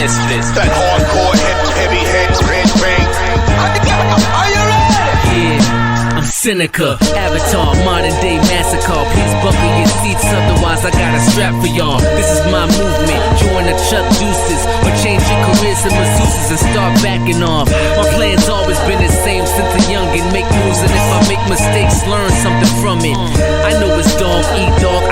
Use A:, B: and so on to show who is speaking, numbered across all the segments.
A: That hardcore, heavy head, bang. Are you ready?
B: Yeah, I'm Seneca, Avatar, modern day massacre. Please buckle your seats, otherwise I got a strap for y'all. This is my movement, join the Chuck Juices, or change your careers to masseuses and start backing off. My plan's always been the same since a youngin'. Make moves, and if I make mistakes, learn something from it. I know it's dog eat dog,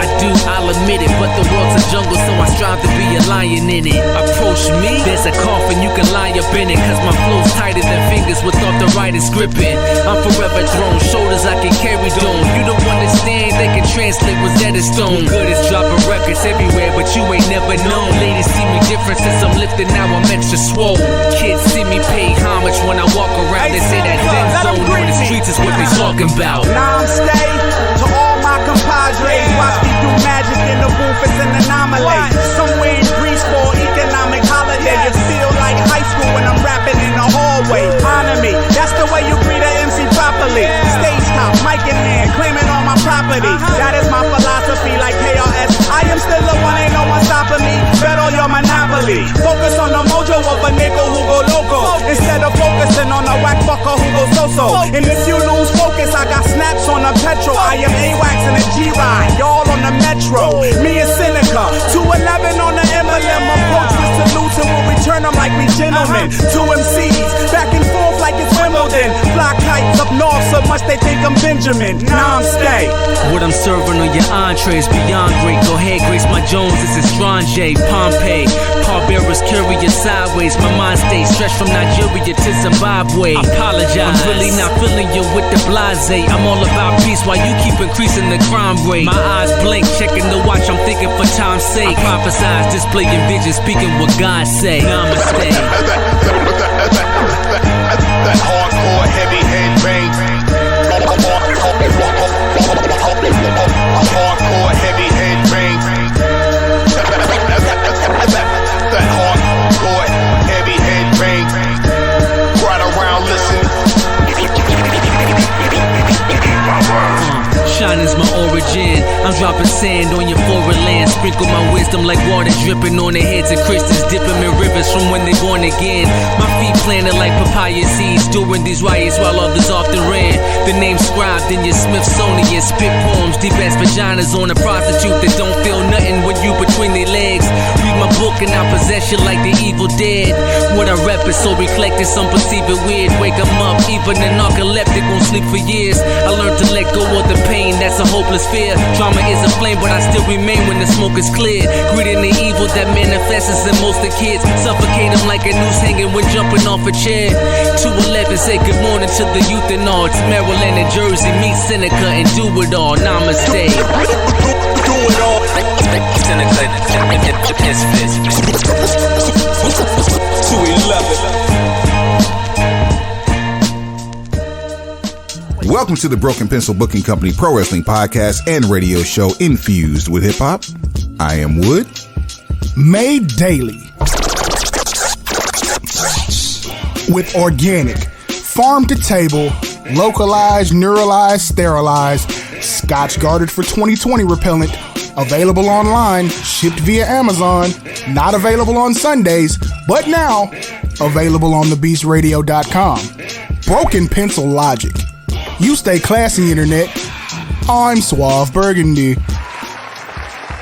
B: I'll admit it, but the world's a jungle, so I strive to be a lion in it. Approach me, there's a coffin, you can lie up in it, cause my flow's tighter than fingers with arthritis gripping. I'm forever thrown, shoulders I can carry dome. You don't understand, they can translate what's that is stone. Good is dropping records everywhere, but you ain't never known. Ladies see me different since I'm lifted, now I'm extra swole. Kids see me pay homage when I walk around. They say that Zen zone on the streets is what they talking about.
C: Namaste to all my compadres. Watch me do magic in the booth, it's an anomaly. Somewhere in Greece for economic holiday. It feel like high school when I'm rapping in the hallway. Honor me, that's the way you greet a MC properly. Stage top, mic in hand, claiming all my property. That is my philosophy, like KRS. I am still the one, ain't no one stopping me. Bet on your monopoly. Focus on the mojo of a nigga who go loco, instead of focusing on a whack fucker who go so-so. And if you lose focus, I got snaps on the petrol. I am AWAX in a G-Ride, y'all on the metro. Me and Seneca, 211 on the emblem. Approach with salutes and we'll return them like we gentlemen. Two MCs, back and forth like it's Wimbledon. Fly kites up north so much they think I'm Benjamin. Namaste.
B: What I'm serving on your entrees beyond great. Go ahead, Grace my Jones, this is Strange, Pompeii. Pallbearers carry you sideways. My mind stays stretched from Nigeria to Zimbabwe. I apologize, I'm really not feeling you with the blase. I'm all about peace while you keep increasing the crime rate. My eyes blink, checking the watch, I'm thinking for time's sake. I prophesize, displaying vision, speaking what God say. Namaste.
A: That hardcore, heavy head bang. Hardcore, heavy head bang. That hardcore, heavy head bang. Right around, listen.
B: Shine is my origin. I'm dropping sand on your foreign land. Sprinkle my wisdom like water dripping on their heads of Christians, dipping in rivers from when they born again. My feet planted like papaya seeds during these riots while others often ran. The name scribed in your Smithsonian. Spit poems, deep as vaginas on a prostitute that don't feel nothing when you between their legs. Read my book and I'll possess you like the evil dead. What I rep is so eclectic, some perceive it weird. Wake 'em up, even an narcoleptic won't sleep for years. I learned to let go of the pain, that's a hopeless fear. Drama is a flame, but I still remain when the smoke is cleared. Greeting the evil that manifests in most of kids. Suffocate them like a noose hanging when jumping off a chair. 211 say good morning to the youth and all. It's Maryland and Jersey, meet Seneca and do it all. Namaste.
A: Do it all.
B: Seneca, it's fist.
A: 211.
D: Welcome to the Broken Pencil Booking Company Pro Wrestling Podcast and radio show infused with hip-hop. I am Wood.
E: Made daily with organic, farm-to-table, localized, neuralized, sterilized, Scotch-guarded for 2020 repellent, available online, shipped via Amazon, not available on Sundays, but now available on thebeastradio.com. Broken Pencil Logic. You stay classy, internet. I'm Suave Burgundy.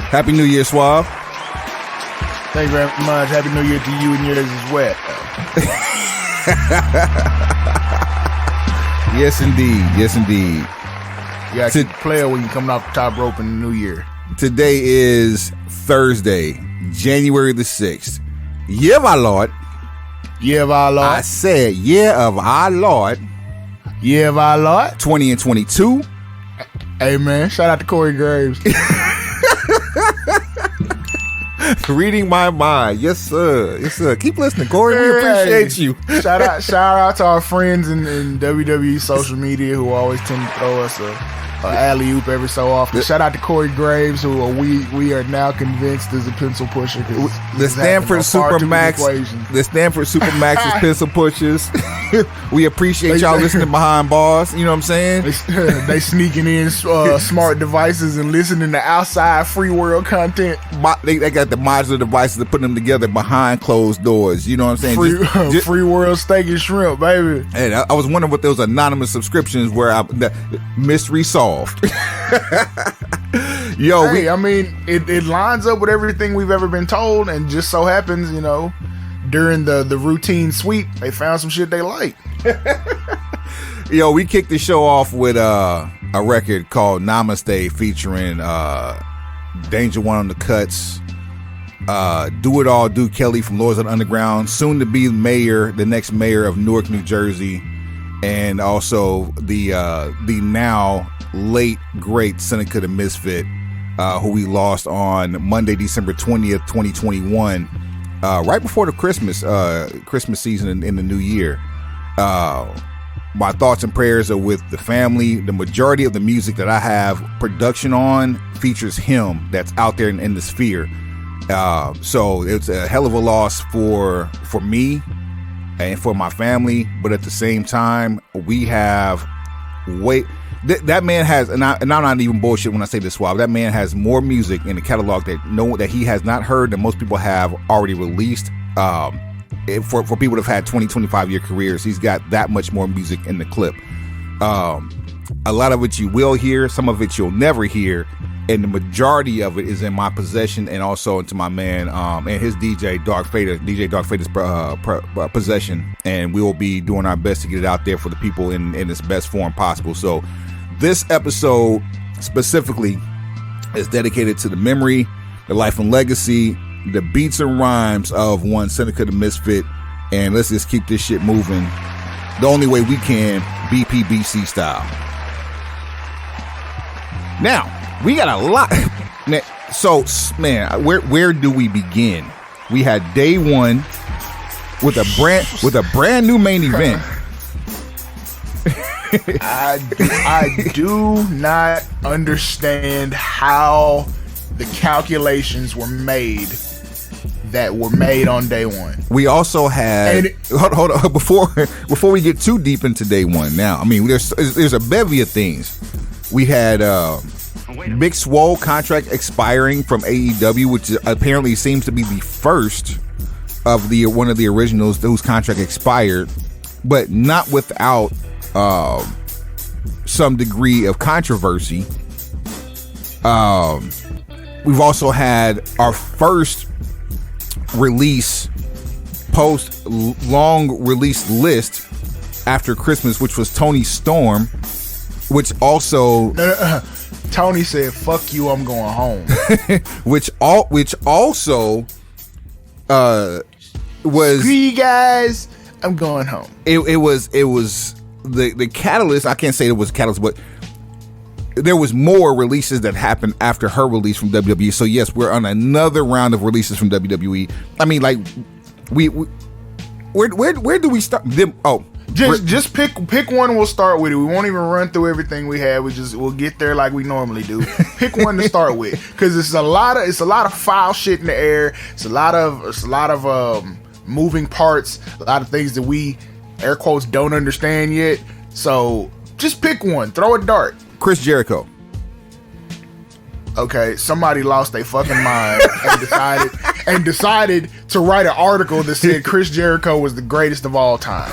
D: Happy New Year, Suave.
F: Thank you very much. Happy New Year to you and yours as well.
D: Yes, indeed. Yes, indeed.
F: You got to play when you coming off the top rope in the new year.
D: Today is Thursday, January the 6th. Year of our Lord.
F: Year of our Lord.
D: I said year of our Lord.
F: Year of our Lord.
D: 20 and 22.
F: Hey, man. Shout out to Corey Graves.
D: Reading my mind. Yes, sir. Yes, sir. Keep listening, Corey. We appreciate you.
F: Shout out to our friends in WWE social media who always tend to throw us a alley-oop every so often. Shout out to Corey Graves, who we are now convinced is a pencil pusher.
D: The Stanford Supermax is pencil pushers. We appreciate y'all listening behind bars. You know what I'm saying?
F: They sneaking in smart devices and listening to outside free world content.
D: They got like the modular devices of putting them together behind closed doors. You know what I'm saying?
F: Free world steak and shrimp, baby.
D: And I was wondering what those anonymous subscriptions were. Mystery solved. Yo,
F: hey, I mean, it lines up with everything we've ever been told, and just so happens, you know, during the routine sweep, they found some shit they like.
D: Yo, we kicked the show off with a record called Namaste featuring DanjahOne on the cuts, Do It All, Do Kelly from Lords of the Underground, soon to be the next mayor of Newark, New Jersey, and also the now late great Seneca the Misfit, who we lost on Monday, December 20th, 2021, right before the Christmas season in the new year. My thoughts and prayers are with the family. The majority of the music that I have production on features him that's out there in the sphere. So it's a hell of a loss for me and for my family. But at the same time, we have that man has, and I'm not even bullshit when I say this, Suave. That man has more music in the catalog that he has not heard than most people have already released. For people that have had 20-25 year careers, he's got that much more music in the clip. A lot of it you will hear, some of it you'll never hear, and the majority of it is in my possession and also into my man and his DJ Dark Fader's possession, and we will be doing our best to get it out there for the people in its best form possible. So this episode specifically is dedicated to the memory, the life and legacy, the beats and rhymes of one Seneca the Misfit, and let's just keep this shit moving the only way we can, BPBC style. Now, we got a lot. So, man, where do we begin? We had day one with a brand new main event.
F: I do not understand how the calculations were made on day one.
D: We also had hold on before we get too deep into day one. Now, I mean, there's a bevy of things. We had Big Swole contract expiring from AEW, which apparently seems to be the first of one of the originals whose contract expired, but not without some degree of controversy. We've also had our first release post long release list after Christmas, which was Tony Storm, which also
F: Tony said, "Fuck you, I'm going home."
D: which also was,
F: "Screw you guys, I'm going home."
D: It was the catalyst. I can't say it was a catalyst, but there was more releases that happened after her release from WWE. So yes, we're on another round of releases from WWE. I mean, like, where do we start? Just
F: pick one. We'll start with it. We won't even run through everything we have. We'll get there like we normally do. Pick one to start with, because it's a lot of foul shit in the air. It's a lot of moving parts. A lot of things that we, air quotes, don't understand yet. So just pick one. Throw a dart.
D: Chris Jericho.
F: Okay, somebody lost their fucking mind and decided to write an article that said Chris Jericho was the greatest of all time.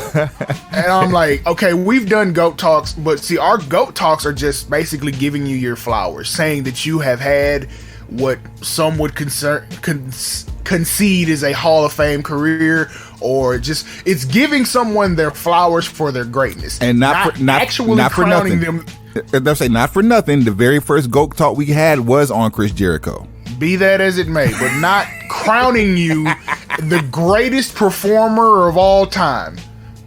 F: And I'm like, okay, we've done GOAT talks, but see, our GOAT talks are just basically giving you your flowers, saying that you have had what some would concede is a Hall of Fame career, or just it's giving someone their flowers for their greatness, and not actually crowning them.
D: They'll say not for nothing. The very first GOAT talk we had was on Chris Jericho.
F: Be that as it may, but not crowning you the greatest performer of all time.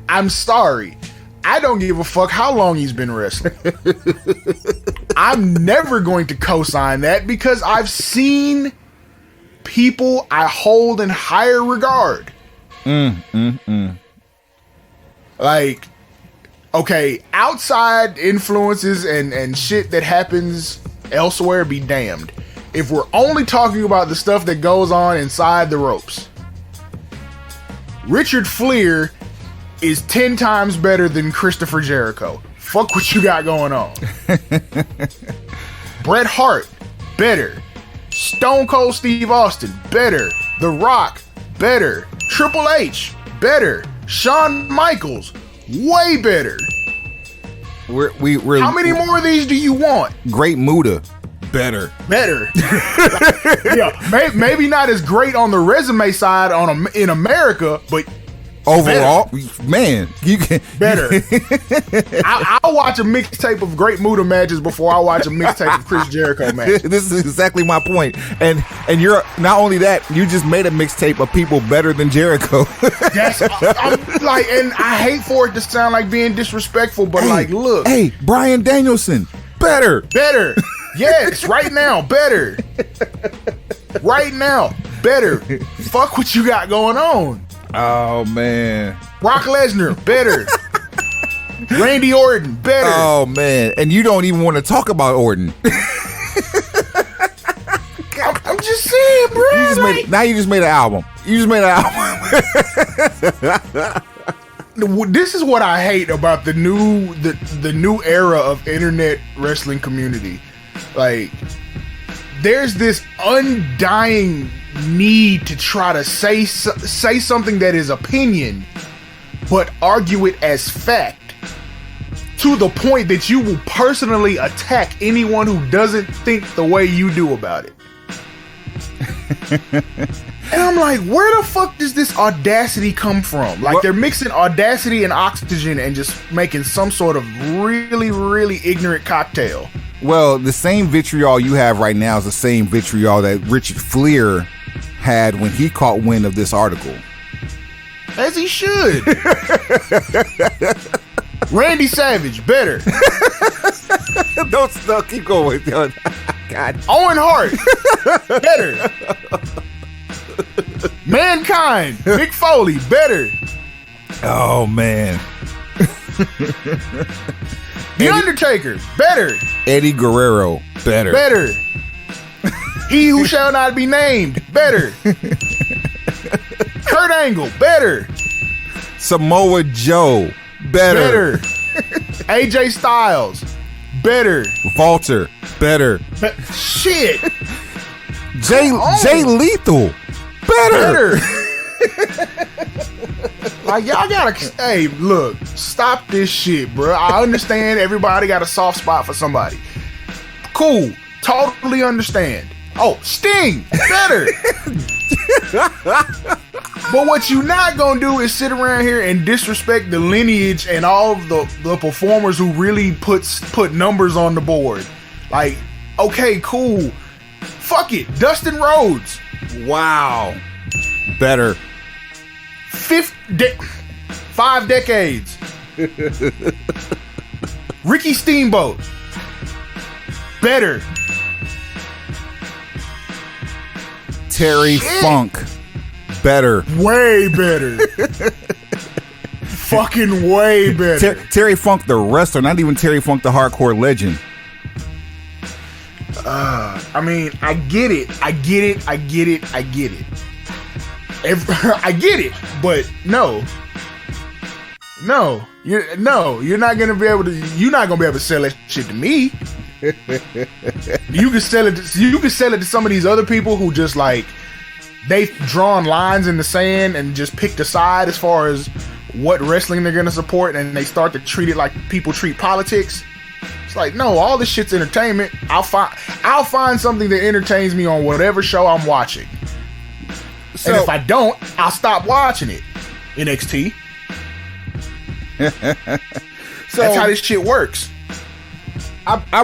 F: I'm sorry. I don't give a fuck how long he's been wrestling. I'm never going to co-sign that, because I've seen people I hold in higher regard. Like, okay, outside influences and shit that happens elsewhere be damned. If we're only talking about the stuff that goes on inside the ropes, Richard Fleur is 10 times better than Christopher Jericho. Fuck what you got going on. Bret Hart, better. Stone Cold Steve Austin, better. The Rock, better. Triple H, better. Shawn Michaels, way better.
D: We're
F: How many more of these do you want?
D: Great Muda, better.
F: Yeah, maybe not as great on the resume side in America, but
D: overall, man, you can
F: better. I'll watch a mixtape of Great Muda matches before I watch a mixtape of Chris Jericho matches.
D: This is exactly my point. And you're not only that, you just made a mixtape of people better than Jericho.
F: I'm like, and I hate for it to sound like being disrespectful, but look,
D: hey, Bryan Danielson, better.
F: Yes, right now, better. Right now, better. Fuck what you got going on.
D: Oh man,
F: Brock Lesnar, better. Randy Orton, better.
D: Oh man, and you don't even want to talk about Orton.
F: I'm just saying, bro.
D: You just made an album.
F: This is what I hate about the new era of internet wrestling community. Like, there's this undying need to try to say something that is opinion, but argue it as fact, to the point that you will personally attack anyone who doesn't think the way you do about it. And I'm like, where the fuck does this audacity come from? Like, they're mixing audacity and oxygen and just making some sort of really, really ignorant cocktail.
D: Well, the same vitriol you have right now is the same vitriol that Richard Fleur had when he caught wind of this article.
F: As he should. Randy Savage, better.
D: Don't keep going. God.
F: Owen Hart, better. Mankind, Mick Foley, better.
D: Oh man.
F: The Undertaker, better.
D: Eddie Guerrero, better.
F: He who shall not be named, better. Kurt Angle, better.
D: Samoa Joe, better.
F: AJ Styles, better.
D: Walter, better.
F: Shit.
D: Jay Lethal, better.
F: Like, y'all gotta, hey, look, stop this shit, bro. I understand everybody got a soft spot for somebody. Cool, totally understand. Oh, Sting, better. But what you not gonna do is sit around here and disrespect the lineage and all of the performers who really put numbers on the board. Like, okay, cool. Fuck it, Dustin Rhodes.
D: Wow. Better.
F: 5 decades. Ricky Steamboat, better.
D: Terry Funk, better.
F: Way better. Fucking way better.
D: Terry Funk, the wrestler, not even Terry Funk, the hardcore legend.
F: I mean, I get it, I get it, but no, you're not gonna be able to sell that shit to me. You can sell it to some of these other people who just, like, they've drawn lines in the sand and just picked a side as far as what wrestling they're gonna support, and they start to treat it like people treat politics. It's like, no, all this shit's entertainment. I'll find something that entertains me on whatever show I'm watching. So, and if I don't, I'll stop watching it. NXT. So that's how this shit works.
D: I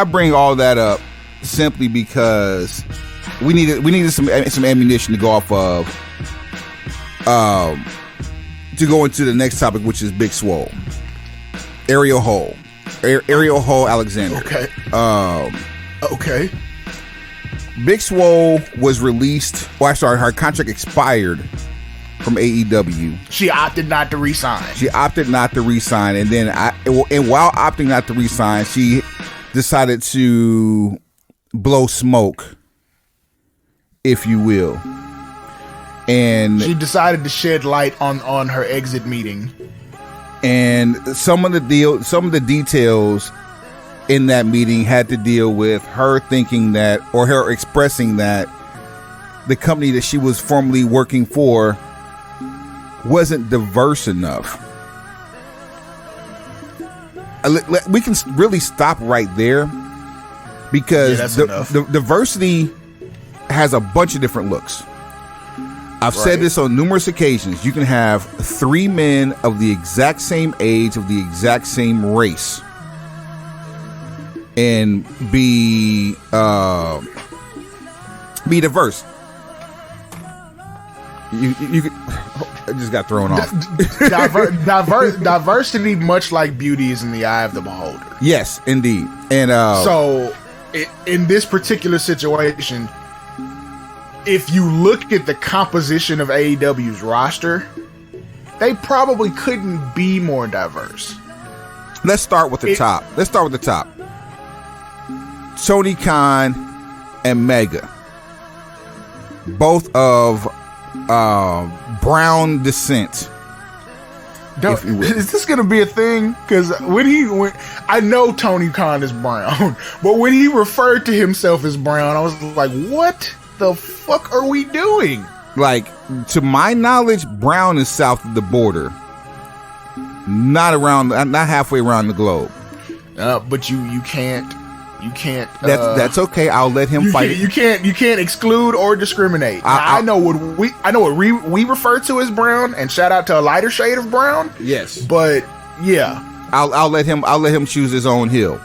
D: bring all that up simply because we needed some ammunition to go off of, to go into the next topic, which is Big Swole, Ariel Hall Alexander.
F: Okay.
D: Big Swole was released. Well, sorry, her contract expired from AEW.
F: She opted not to resign.
D: And then while opting not to resign, she decided to blow smoke, if you will. And
F: she decided to shed light on her exit meeting.
D: And some of the details in that meeting had to deal with her thinking that, or her expressing that, the company that she was formerly working for wasn't diverse enough. We can really stop right there, because the diversity has a bunch of different looks. I've said this on numerous occasions. You can have 3 men of the exact same age, of the exact same race, and be diverse. You could, I just got thrown off.
F: Diversity, much like beauty, is in the eye of the beholder.
D: Yes, indeed. And
F: so, in this particular situation, if you look at the composition of AEW's roster, they probably couldn't be more diverse.
D: Let's start with the top. Tony Khan and Mega, both of brown descent.
F: Is this gonna be a thing? Because when I know Tony Khan is brown, but when he referred to himself as brown, I was like, what the fuck are we doing?
D: Like, to my knowledge, brown is south of the border, not halfway around the globe.
F: But you can't.
D: That's okay. I'll let him fight.
F: You can't exclude or discriminate. I know what we refer to as brown, and shout out to a lighter shade of brown.
D: Yes,
F: but yeah,
D: I'll let him choose his own hill.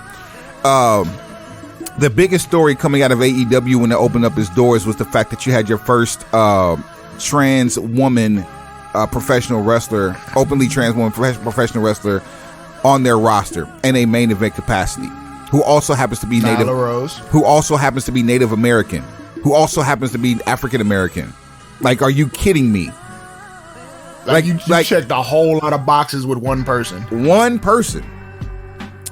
D: The biggest story coming out of AEW when they opened up its doors was the fact that you had your first trans woman professional wrestler, openly trans woman professional wrestler, on their roster in a main event capacity, who also happens to be Native Rose, who also happens to be Native American, who also happens to be African American. Like, are you kidding me?
F: Like you checked a whole lot of boxes with one person.
D: One person.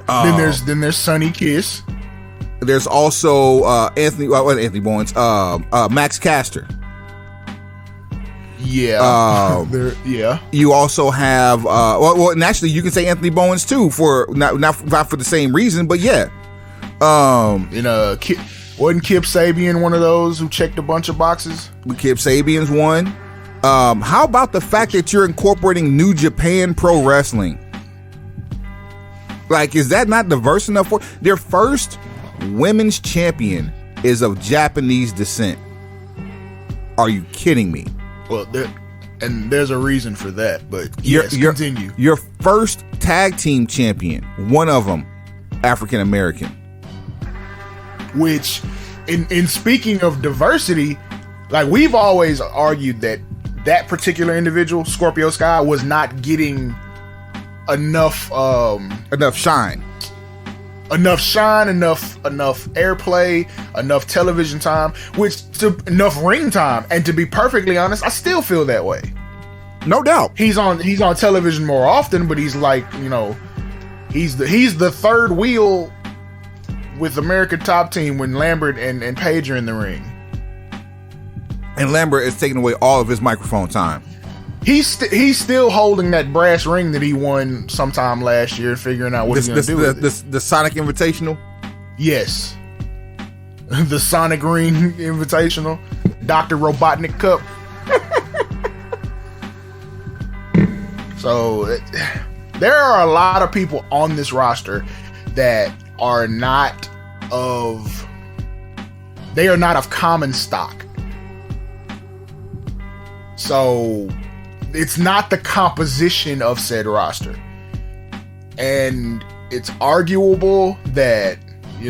F: Then there's Sonny Kiss.
D: There's also Anthony Bowens, Max Caster.
F: Yeah. Yeah.
D: You also have and actually you can say Anthony Bowens too, for not for the same reason, but yeah.
F: Wasn't Kip Sabian one of those who checked a bunch of boxes?
D: Kip Sabian's one. How about the fact that you're incorporating New Japan Pro Wrestling? Like, is that not diverse enough for their first women's champion is of Japanese descent? Are you kidding me?
F: Well, there's a reason for that, but yes, continue.
D: Your first tag team champion, one of them African American.
F: Which, in speaking of diversity, like, we've always argued that particular individual, Scorpio Sky, was not getting enough shine, enough airplay, enough television time, enough ring time. And to be perfectly honest, I still feel that way.
D: No doubt.
F: He's on television more often, but he's like, he's the third wheel with American Top Team when Lambert and Page are in the ring.
D: And Lambert is taking away all of his microphone time.
F: He's still holding that brass ring that he won sometime last year, figuring out what he's going to do with it.
D: The Sonic Invitational?
F: Yes. The Sonic Ring Invitational. Dr. Robotnik Cup. So, there are a lot of people on this roster that are not of common stock. So, it's not the composition of said roster. And it's arguable that, the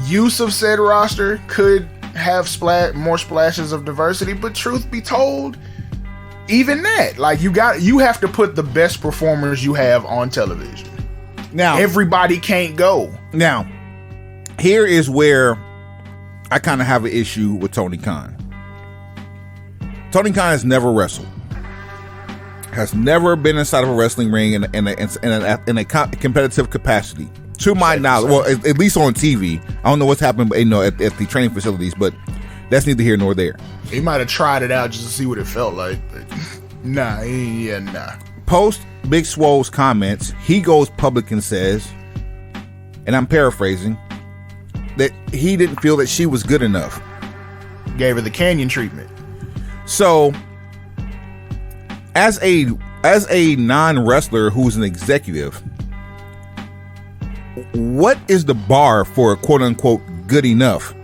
F: use of said roster could have more splashes of diversity, but truth be told, even that, like, you have to put the best performers you have on television. Now, everybody can't go.
D: Now, here is where I kind of have an issue with Tony Khan. Tony Khan has never wrestled. Has never been inside of a wrestling ring in a competitive capacity, to my knowledge. Well, at least on TV. I don't know what's happened, at the training facilities, but that's neither here nor there.
F: He might have tried it out just to see what it felt like, but nah.
D: Post Big Swole's comments, he goes public and says, and I'm paraphrasing, that he didn't feel that she was good enough.
F: Gave her the Canyon treatment.
D: So, as a non-wrestler who's an executive, what is the bar for quote unquote good enough?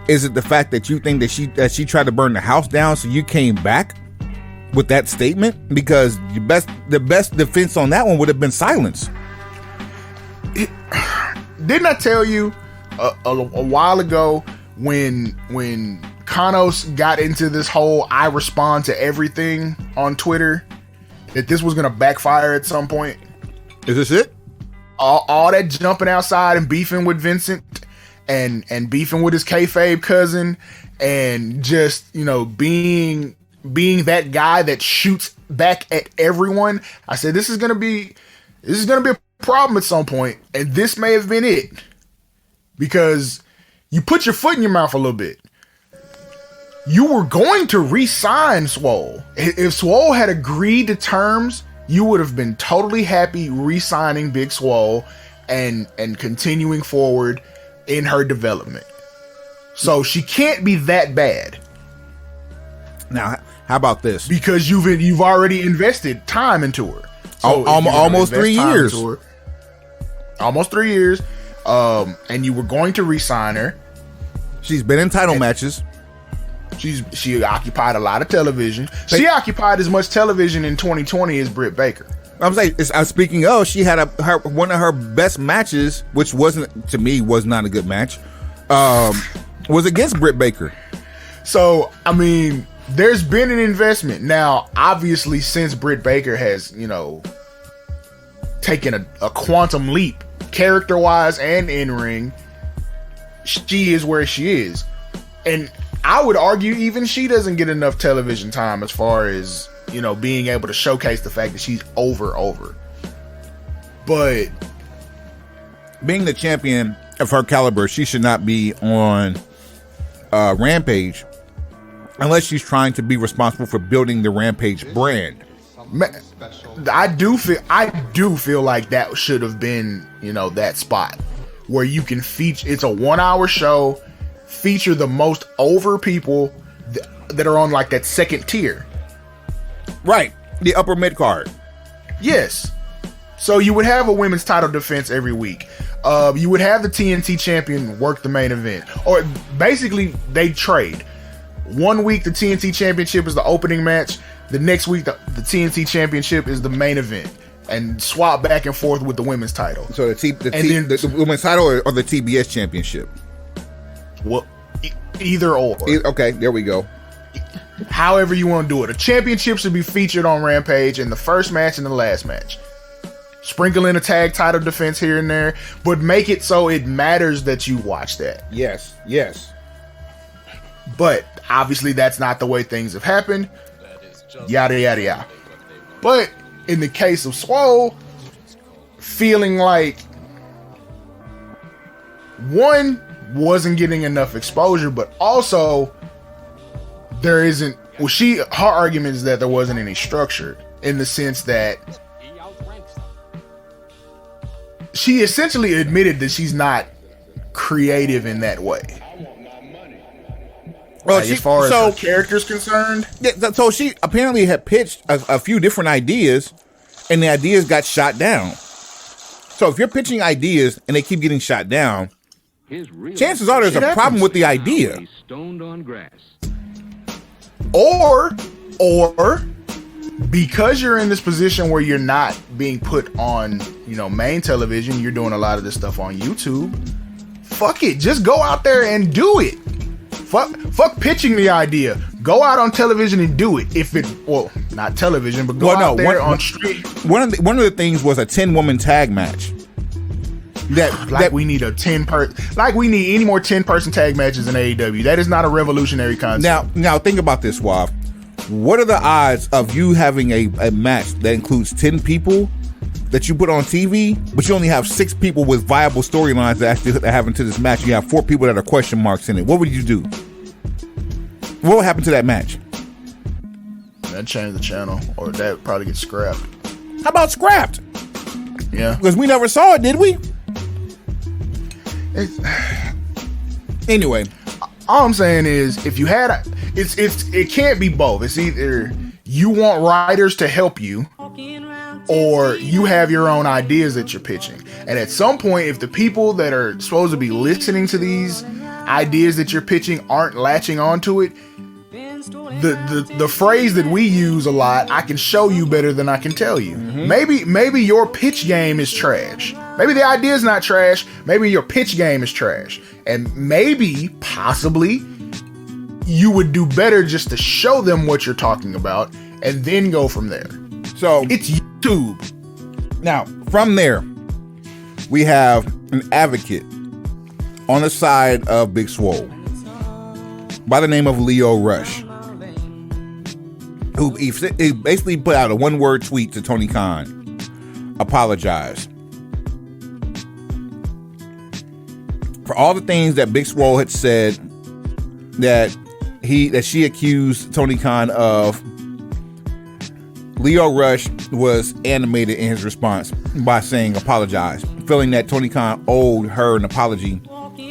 D: Is it the fact that you think that she tried to burn the house down, so you came back with that statement? Because the best defense on that one would have been silence.
F: Didn't I tell you a while ago when Kanos got into this whole I respond to everything on Twitter, that this was going to backfire at some point?
D: Is this it?
F: All that jumping outside and beefing with Vincent and beefing with his kayfabe cousin, and just, you know, being that guy that shoots back at everyone. I said, this is gonna be a problem at some point, and this may have been it, because you put your foot in your mouth a little bit. You were going to re-sign Swole. If Swole had agreed to terms, you would have been totally happy re-signing Big Swole and continuing forward in her development. So she can't be that bad.
D: Now, how about this?
F: Because you've already invested time into her. So
D: almost 3 years.
F: Almost 3 years. And you were going to re-sign her.
D: She's been in title matches.
F: She occupied a lot of television. She occupied as much television in 2020 as Britt Baker.
D: I'm saying, speaking of, she had one of her best matches, which was not a good match, was against Britt Baker.
F: So, I mean, there's been an investment. Now, obviously, since Britt Baker has, you know, taken a quantum leap, character-wise and in-ring, she is where she is. And I would argue even she doesn't get enough television time as far as, you know, being able to showcase the fact that she's over. But
D: being the champion of her caliber, she should not be on Rampage unless she's trying to be responsible for building the Rampage brand.
F: I do feel like that should have been, you know, that spot where you can feature. It's a 1 hour show. Feature the most over people that are on like that second tier.
D: Right. The upper mid card.
F: Yes. So you would have a women's title defense every week. You would have the TNT champion work the main event. Or basically they trade. 1 week the TNT championship is the opening match. The next week the TNT championship is the main event. And swap back and forth with the women's title.
D: So the women's title or the TBS championship?
F: Well, either or.
D: Okay, there we go.
F: However you want to do it. A championship should be featured on Rampage in the first match and the last match. Sprinkle in a tag title defense here and there, but make it so it matters that you watch that.
D: Yes.
F: But obviously that's not the way things have happened. Yada, yada, yada. But in the case of Swole, feeling like one, wasn't getting enough exposure, but also there isn't. Well, her argument is that there wasn't any structure, in the sense that she essentially admitted that she's not creative in that way. Well, as far as her character's concerned,
D: yeah. So she apparently had pitched a few different ideas, and the ideas got shot down. So if you're pitching ideas and they keep getting shot down, chances are there's a problem with the idea.
F: Or because you're in this position where you're not being put on, you know, main television, you're doing a lot of this stuff on YouTube. Fuck it, just go out there and do it. Fuck pitching the idea. Go out on television and do it. Not television, but go out there on street.
D: One of the things was a 10-woman tag match.
F: We need a 10-person. Like we need any more 10-person tag matches in AEW. That is not a revolutionary concept.
D: Now think about this, Wav. What are the odds of you having a match that includes 10 people that you put on TV, but you only have 6 people with viable storylines that actually happen to this match? You have 4 people that are question marks in it. What would you do? What would happen to that match?
F: That'd change the channel, or that would probably get scrapped.
D: How about scrapped?
F: Yeah.
D: Because we never saw it, did we? Anyway,
F: all I'm saying is, if you had, it can't be both. It's either you want writers to help you, or you have your own ideas that you're pitching. And at some point, if the people that are supposed to be listening to these ideas that you're pitching aren't latching onto it, the phrase that we use a lot, I can show you better than I can tell you. Maybe your pitch game is trash. Maybe the idea is not trash. Maybe your pitch game is trash. And maybe, possibly, you would do better just to show them what you're talking about and then go from there.
D: So
F: it's YouTube.
D: Now, from there, we have an advocate on the side of Big Swole by the name of Leo Rush, who he basically put out a one-word tweet to Tony Khan, apologize for all the things that Big Swole had said that she accused Tony Khan of. Leo Rush was animated in his response by saying apologize, feeling that Tony Khan owed her an apology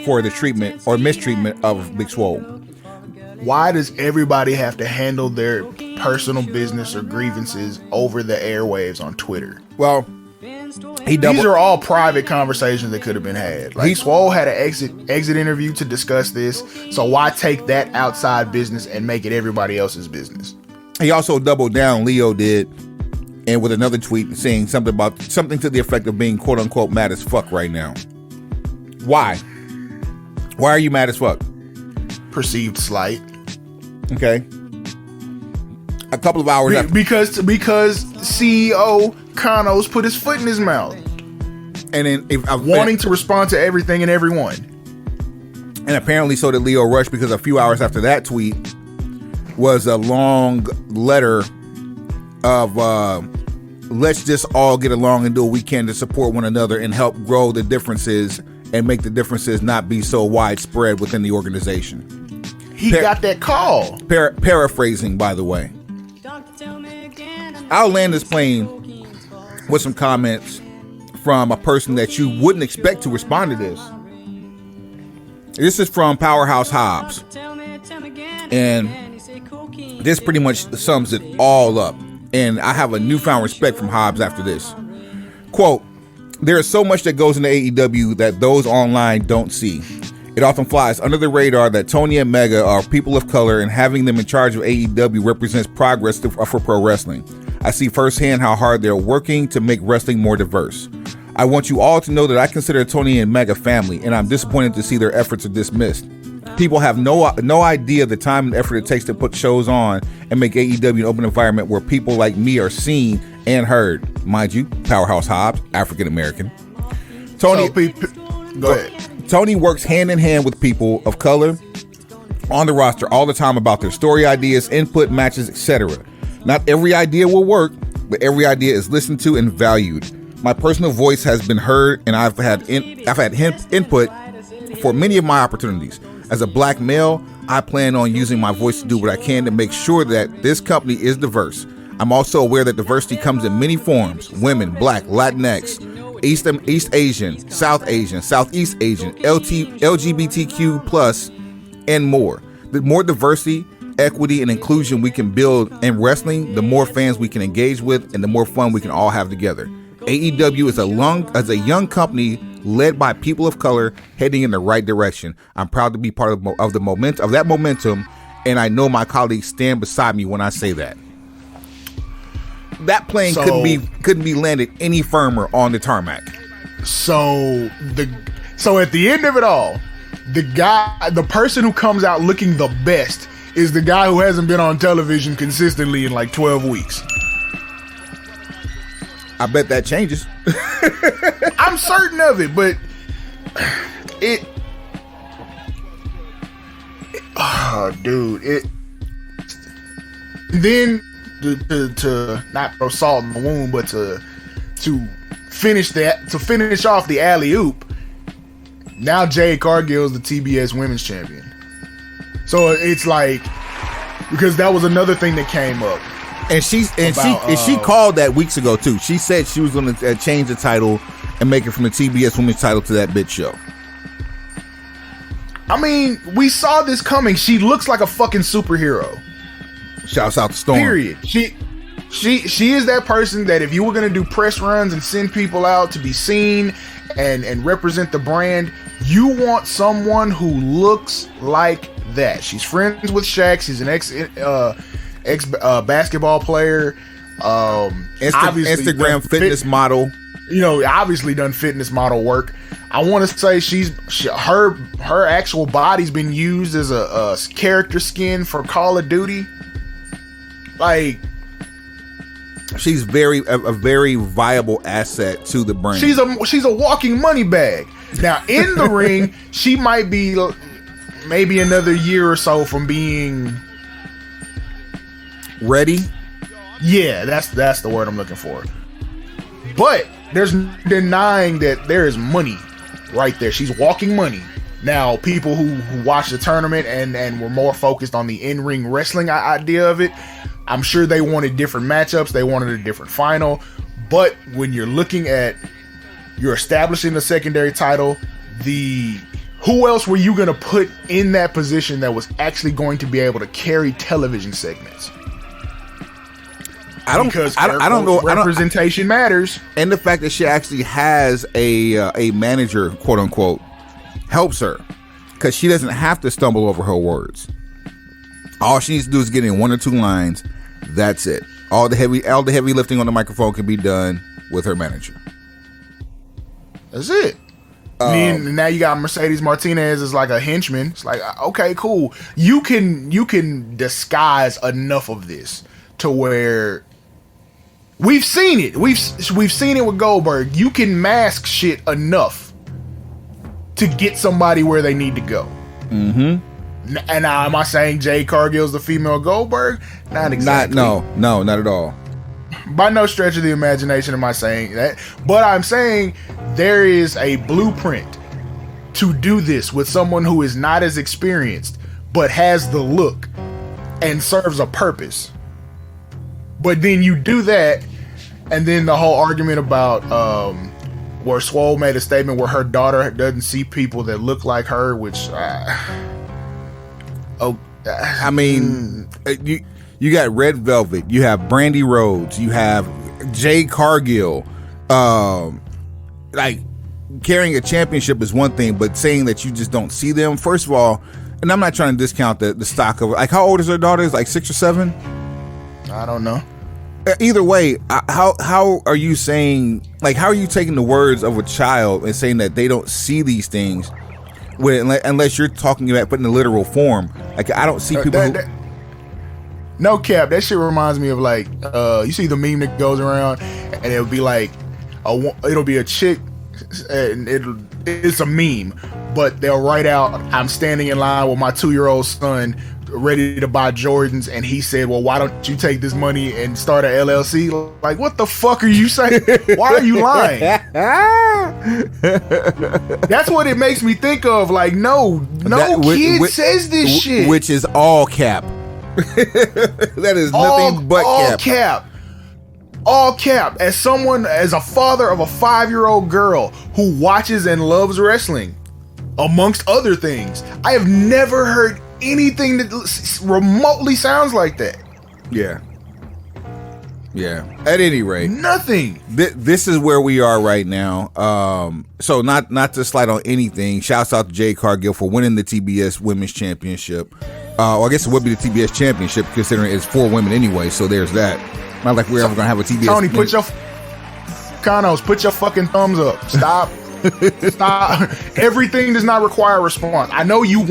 D: for the treatment or mistreatment of Big Swole.
F: Why does everybody have to handle their personal business or grievances over the airwaves on Twitter?
D: Well,
F: these are all private conversations that could have been had. Like, Swole had an exit interview to discuss this, so why take that outside business and make it everybody else's business?
D: He also doubled down, Leo did, and with another tweet saying something to the effect of being quote unquote mad as fuck right now. Why? Why are you mad as fuck?
F: Perceived slight.
D: Okay. A couple of hours after,
F: because CEO Kano's put his foot in his mouth.
D: And then
F: wanting to respond to everything and everyone.
D: And apparently so did Leo Rush, because a few hours after that tweet was a long letter of let's just all get along and do what we can to support one another and help grow the differences and make the differences not be so widespread within the organization.
F: He got that call.
D: Paraphrasing, by the way. I'll land this plane with some comments from a person that you wouldn't expect to respond to this. This is from Powerhouse Hobbs. And this pretty much sums it all up. And I have a newfound respect from Hobbs after this. Quote, "There is so much that goes into AEW that those online don't see. It often flies under the radar that Tony and Mega are people of color, and having them in charge of AEW represents progress for pro wrestling. I see firsthand how hard they're working to make wrestling more diverse. I want you all to know that I consider Tony and Mega family, and I'm disappointed to see their efforts are dismissed. People have no idea the time and effort it takes to put shows on and make AEW an open environment where people like me are seen and heard." Mind you, Powerhouse Hobbs, African American. Tony,
F: go ahead.
D: Tony works hand in hand with people of color on the roster all the time about their story ideas, input, matches, etc. Not every idea will work, but every idea is listened to and valued. My personal voice has been heard, and I've had input for many of my opportunities. As a black male, I plan on using my voice to do what I can to make sure that this company is diverse. I'm also aware that diversity comes in many forms: women, black, Latinx, East Asian, South Asian, Southeast Asian, LGBTQ+, and more. The more diversity, equity, and inclusion we can build in wrestling, the more fans we can engage with, and the more fun we can all have together. AEW is a young company led by people of color heading in the right direction. I'm proud to be part of that momentum, and I know my colleagues stand beside me when I say that. That plane couldn't be landed any firmer on the tarmac.
F: So at the end of it all, the person who comes out looking the best is the guy who hasn't been on television consistently in like 12 weeks.
D: I bet that changes.
F: I'm certain of it, but then to not throw salt in the wound, but to finish off the alley-oop, now Jade Cargill is the TBS Women's Champion. So it's like, because that was another thing that came up.
D: And she called that weeks ago too. She said she was going to change the title and make it from the TBS Women's title to that bitch show.
F: I mean, we saw this coming. She looks like a fucking superhero.
D: Shouts out to Storm.
F: Period. She is that person that if you were gonna do press runs and send people out to be seen and represent the brand, you want someone who looks like that. She's friends with Shaq. She's an ex basketball player.
D: Instagram fitness model.
F: You know, obviously done fitness model work. I want to say her actual body's been used as a character skin for Call of Duty. Like,
D: she's a very viable asset to the brand.
F: She's a walking money bag. Now in the ring, she might be maybe another year or so from being
D: ready.
F: Yeah, that's the word I'm looking for. But there's denying that there is money right there. She's walking money. Now, people who watched the tournament and were more focused on the in-ring wrestling idea of it, I'm sure they wanted different matchups. They wanted a different final. But when you're looking at, you're establishing the secondary title, who else were you going to put in that position that was actually going to be able to carry television segments? I don't know. Representation matters,
D: and the fact that she actually has a manager, quote unquote, helps her because she doesn't have to stumble over her words. All she needs to do is get in one or two lines. That's it. All the heavy lifting on the microphone can be done with her manager.
F: That's it. Now you got Mercedes Martinez as like a henchman. It's like, okay, cool. You can disguise enough of this to where we've seen it. We've seen it with Goldberg. You can mask shit enough to get somebody where they need to go. Mm-hmm. And now, am I saying Jade Cargill's the female Goldberg? Not exactly.
D: No, not at all.
F: By no stretch of the imagination am I saying that. But I'm saying there is a blueprint to do this with someone who is not as experienced, but has the look and serves a purpose. But then you do that, and then the whole argument about where Swole made a statement where her daughter doesn't see people that look like her, which
D: I mean, you got Red Velvet, you have Brandy Rhodes, you have Jade Cargill. Like, carrying a championship is one thing, but saying that you just don't see them, first of all, and I'm not trying to discount the stock of, like, how old is her daughter? Is like 6 or 7?
F: I don't know.
D: Either way, how are you saying, like, how are you taking the words of a child and saying that they don't see these things unless you're talking about putting in a literal form? Like, I don't see people
F: no cap, that shit reminds me of, like, you see the meme that goes around and it'll be like it'll be a chick and it's a meme, but they'll write out, I'm standing in line with my 2-year-old son ready to buy Jordans, and he said, well, why don't you take this money and start an LLC? Like, what the fuck are you saying? Why are you lying? That's what it makes me think of. Like, no kid says this shit.
D: Which is all cap. That is nothing but cap.
F: All cap. As a father of a 5-year-old girl who watches and loves wrestling, amongst other things, I have never heard anything that remotely sounds like that.
D: Yeah. At any rate,
F: nothing.
D: This is where we are right now. So not to slide on anything. Shouts out to Jade Cargill for winning the TBS Women's Championship. I guess it would be the TBS Championship considering it's 4 women anyway. So there's that. Not like we're ever gonna have a TBS.
F: Tony, put your fucking thumbs up. Stop. Stop. Everything does not require a response. I know you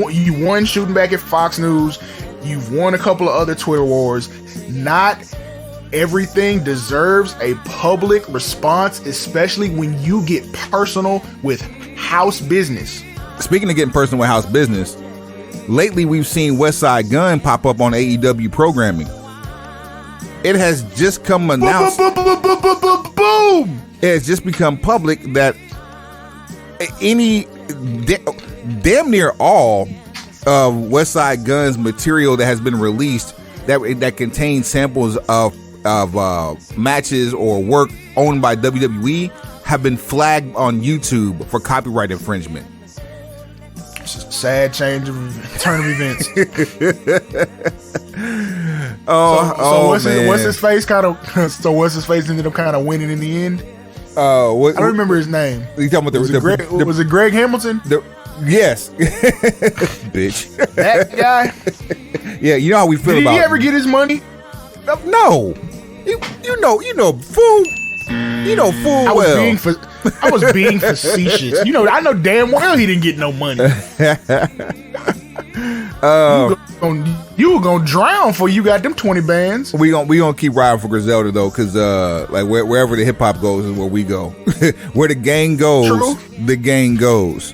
F: won shooting back at Fox News. You've won a couple of other Twitter wars. Not everything deserves a public response, especially when you get personal with house business.
D: Speaking of getting personal with house business, lately we've seen West Side Gun pop up on AEW programming. It has just come announced.
F: Boom!
D: It has just become public that damn near all of West Side Gun's material that has been released that contains samples of matches or work owned by WWE have been flagged on YouTube for copyright infringement.
F: Sad turn of events. What's his face kind of? So what's his face ended up kind of winning in the end? I don't remember his name.
D: You talking about
F: was it Greg Hamilton?
D: Yes, bitch.
F: That guy.
D: Yeah, you know how we feel
F: Did
D: about.
F: Did he ever get his money?
D: No, you know, fool. You know, full
F: I was being facetious. You know, I know damn well he didn't get no money. You were gonna drown before you got them 20 bands.
D: We gonna keep riding for Griselda though, cause like wherever the hip hop goes is where we go. Where the gang goes,
F: True.
D: The gang goes.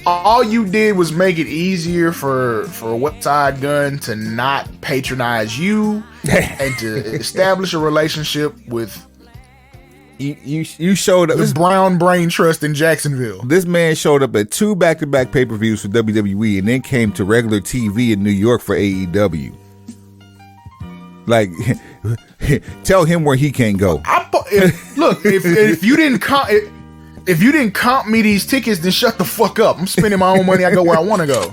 F: All you did was make it easier for Westside Gun to not patronize you and to establish a relationship with.
D: You showed up.
F: The Brown Brain Trust in Jacksonville.
D: This man showed up at 2 back-to-back pay-per-views for WWE and then came to regular TV in New York for AEW. Like, tell him where he can't go.
F: If you didn't comp me these tickets, then shut the fuck up. I'm spending my own money. I go where I want to go.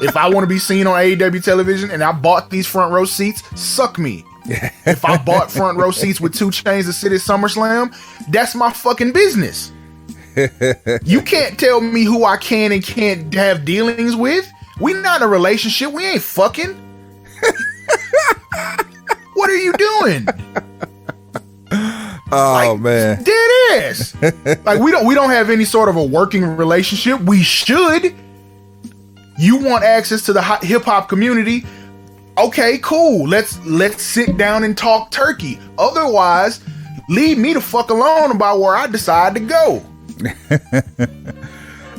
F: If I want to be seen on AEW television and I bought these front row seats, suck me. If I bought front row seats with 2 Chainz to sit at SummerSlam, that's my fucking business. You can't tell me who I can and can't have dealings with. We not in a relationship. We ain't fucking. What are you doing?
D: Oh, man.
F: Dead ass. Like we don't have any sort of a working relationship. We should. You want access to the hip hop community? Okay, cool. Let's sit down and talk turkey. Otherwise, leave me the fuck alone about where I decide to go.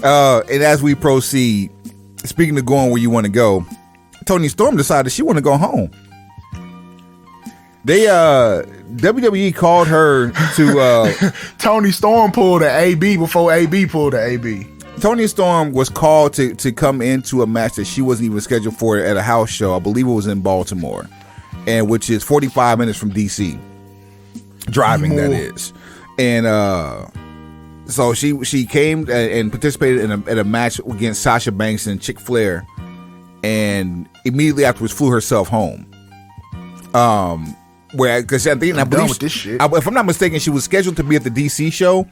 D: And as we proceed, speaking of going where you want to go, Toni Storm decided she want to go home. They WWE called her to
F: Toni Storm pulled an AB before AB pulled an AB.
D: Toni Storm was called to come into a match that she wasn't even scheduled for at a house show. I believe it was in Baltimore, and which is 45 minutes from DC, driving that is. And so she came and participated in a match against Sasha Banks and Chick Flair, and immediately afterwards flew herself home. Where because I think I believe
F: with this shit.
D: If I'm not mistaken, she was scheduled to be at the DC show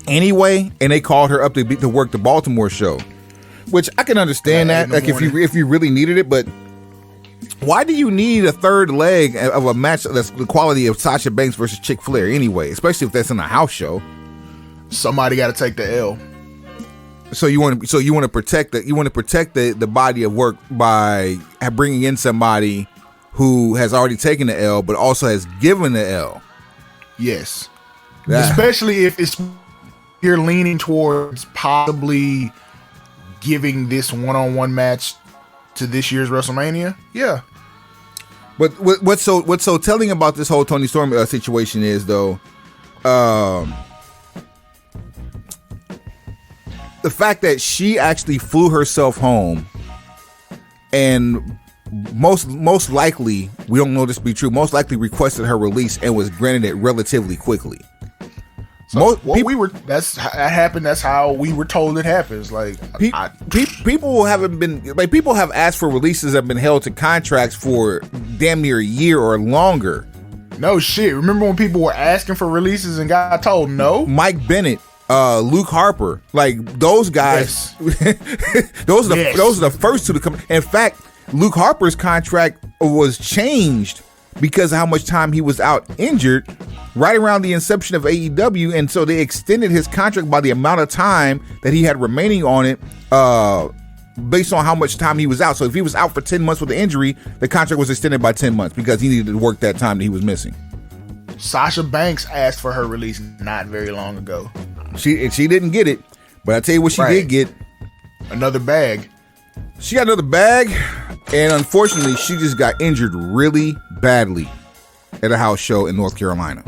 D: anyway, and they called her up to work the Baltimore show, which I can understand that, like if you really needed it, but why do you need a third leg of a match that's the quality of Sasha Banks versus Chick Flair anyway, especially if that's in a house show?
F: Somebody got to take the L.
D: So you want to protect the body of work by bringing in somebody who has already taken the L, but also has given the L.
F: Yes, especially if you're leaning towards possibly giving this one-on-one match to this year's WrestleMania. Yeah,
D: but what's so telling about this whole Toni Storm situation is though, the fact that she actually flew herself home, and most likely, we don't know this to be true, most likely requested her release and was granted it relatively quickly.
F: So that happened. That's how we were told it happens. Like
D: people haven't been like people have asked for releases that have been held to contracts for damn near a year or longer.
F: No shit. Remember when people were asking for releases and got told no?
D: Mike Bennett, Luke Harper, like those guys. Yes. those are the first two to come. In fact, Luke Harper's contract was changed because of how much time he was out injured right around the inception of AEW, and so they extended his contract by the amount of time that he had remaining on it based on how much time he was out. So if he was out for 10 months with the injury, the contract was extended by 10 months because he needed to work that time that he was missing.
F: Sasha Banks asked for her release not very long ago.
D: She didn't get it, but I tell you what she did get.
F: Another bag.
D: She got another bag, and unfortunately, she just got injured really badly at a house show in North Carolina.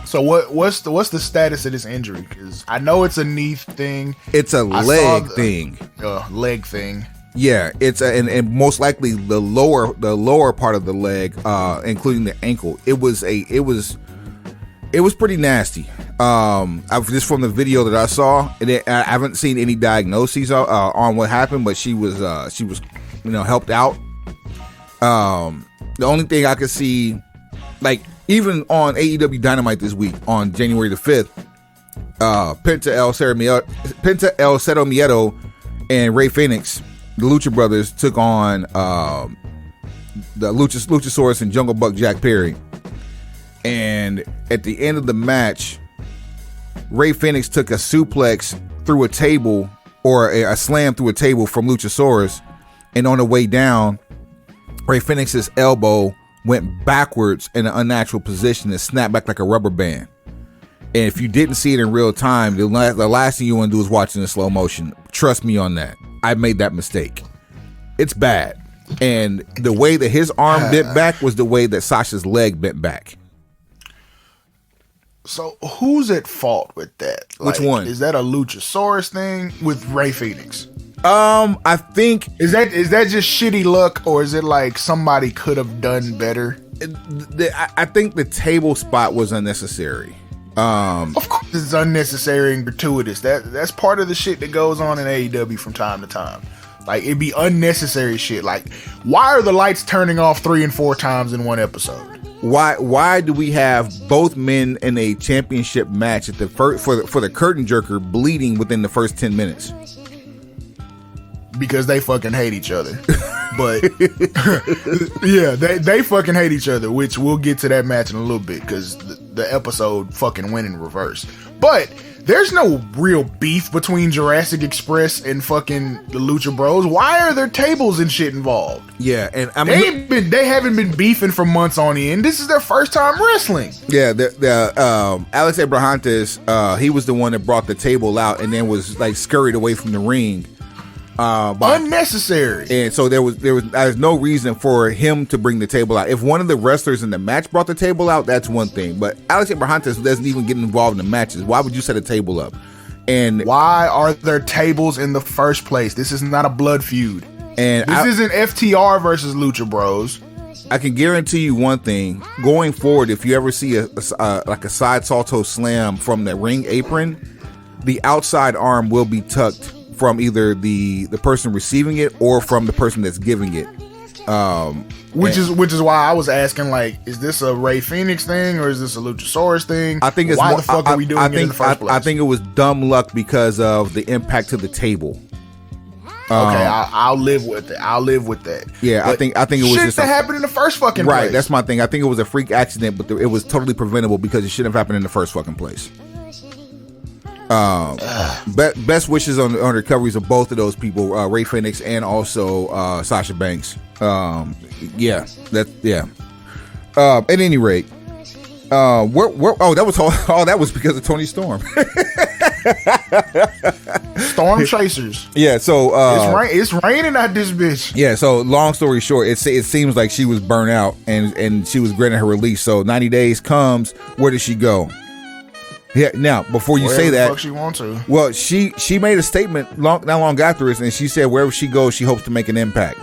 F: So what's the status of this injury? Because I know it's a knee thing.
D: It's a leg thing.
F: Leg thing.
D: Yeah, it's and most likely the lower part of the leg, including the ankle. It was pretty nasty. Just from the video that I saw, and I haven't seen any diagnoses on what happened, but she was helped out. The only thing I could see, like even on AEW Dynamite this week on January the 5th, Penta El Cero Miedo and Rey Fenix, the Lucha Brothers, took on the Luchasaurus and Jungle Buck Jack Perry. And at the end of the match, Rey Fenix took a suplex through a table, or a slam through a table from Luchasaurus. And on the way down, Rey Fenix's elbow went backwards in an unnatural position and snapped back like a rubber band. And if you didn't see it in real time, the last thing you want to do is watch it in slow motion. Trust me on that. I made that mistake. It's bad. And the way that his arm bent back was the way that Sasha's leg bent back.
F: So who's at fault with that?
D: Which one?
F: Is that a Luchasaurus thing with Rey Fenix?
D: I think
F: is that just shitty luck, or is it like somebody could have done better?
D: I think the table spot was unnecessary.
F: Of course, it's unnecessary and gratuitous. That's part of the shit that goes on in AEW from time to time. Like, it'd be unnecessary shit. Like, why are the lights turning off 3 and 4 times in one episode?
D: Why do we have both men in a championship match at the for the curtain jerker bleeding within the first 10 minutes?
F: Because they fucking hate each other. But yeah, they fucking hate each other, which we'll get to that match in a little bit, because the episode fucking went in reverse. But there's no real beef between Jurassic Express and fucking the Lucha Bros. Why are there tables and shit involved?
D: Yeah, and I mean,
F: they haven't been beefing for months on end. This is their first time wrestling.
D: Yeah, Alex Abrahantes, he was the one that brought the table out and then was like scurried away from the ring.
F: Unnecessary.
D: And so there's no reason for him to bring the table out. If one of the wrestlers in the match brought the table out, that's one thing. But Alex Abrahantes doesn't even get involved in the matches. Why would you set a table up? And
F: why are there tables in the first place? This is not a blood feud.
D: And
F: this isn't FTR versus Lucha Bros.
D: I can guarantee you one thing: going forward, if you ever see a side salto slam from the ring apron, the outside arm will be tucked from either the person receiving it or from the person that's giving it.
F: Which is why I was asking, like, is this a Rey Fenix thing or is this a Luchasaurus thing?
D: I think it's
F: why the fuck are we doing it in the first place?
D: I think it was dumb luck because of the impact to the table.
F: Okay, I'll live with it. I'll live with that.
D: Yeah, but I think it was
F: shit
D: just
F: that happened in the first fucking place.
D: Right, that's my thing. I think it was a freak accident, but it was totally preventable because it shouldn't have happened in the first fucking place. Best wishes on the recoveries of both of those people, Rey Fenix and also Sasha Banks. At any rate, that was because of Tony Storm.
F: Storm chasers.
D: Yeah, so
F: it's raining out this bitch.
D: Yeah, so long story short, it seems like she was burnt out and she was granted her release. So 90 days comes. Where does she go? Yeah. Now, before you say that,
F: the fuck she want to.
D: Well, she made a statement not long after this, and she said wherever she goes, she hopes to make an impact.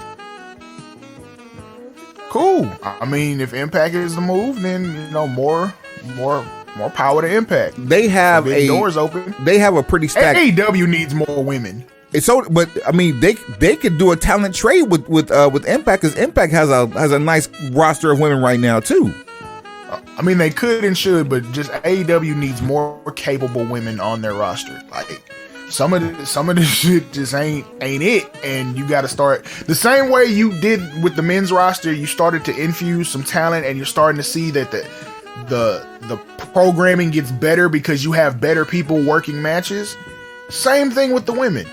F: Cool. I mean, if Impact is the move, then more power to Impact.
D: They have
F: doors open.
D: They have a pretty stacked.
F: AEW needs more women.
D: But I mean, they could do a talent trade with Impact, because Impact has a nice roster of women right now too.
F: I mean, they could and should, but just AEW needs more capable women on their roster. Like, some of this shit just ain't it, and you got to start the same way you did with the men's roster. You started to infuse some talent, and you're starting to see that the programming gets better because you have better people working matches. Same thing with the women.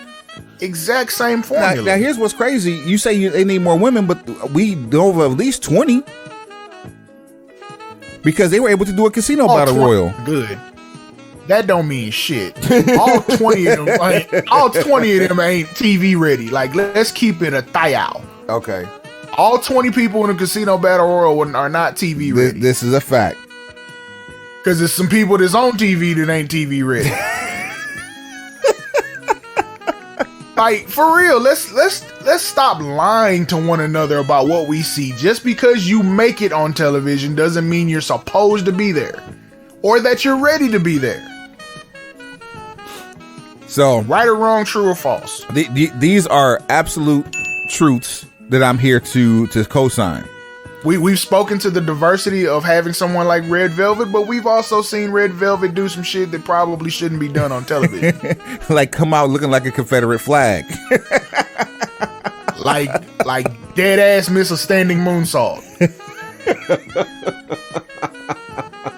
F: Exact same formula.
D: Now here's what's crazy. You say they need more women, but we know of at least 20. Because they were able to do a casino battle royal.
F: Good. That don't mean shit. All 20 of them ain't TV ready. Like, let's keep it a thayao.
D: Okay.
F: All 20 people in a casino battle royal are not TV ready.
D: This is a fact.
F: Because there's some people that's on TV that ain't TV ready. Like, for real, let's stop lying to one another about what we see. Just because you make it on television doesn't mean you're supposed to be there or that you're ready to be there.
D: So,
F: right or wrong, true or false?
D: These are absolute truths that I'm here to co-sign.
F: We've spoken to the diversity of having someone like Red Velvet, but we've also seen Red Velvet do some shit that probably shouldn't be done on television.
D: Like come out looking like a Confederate flag.
F: like dead ass miss a standing moonsault.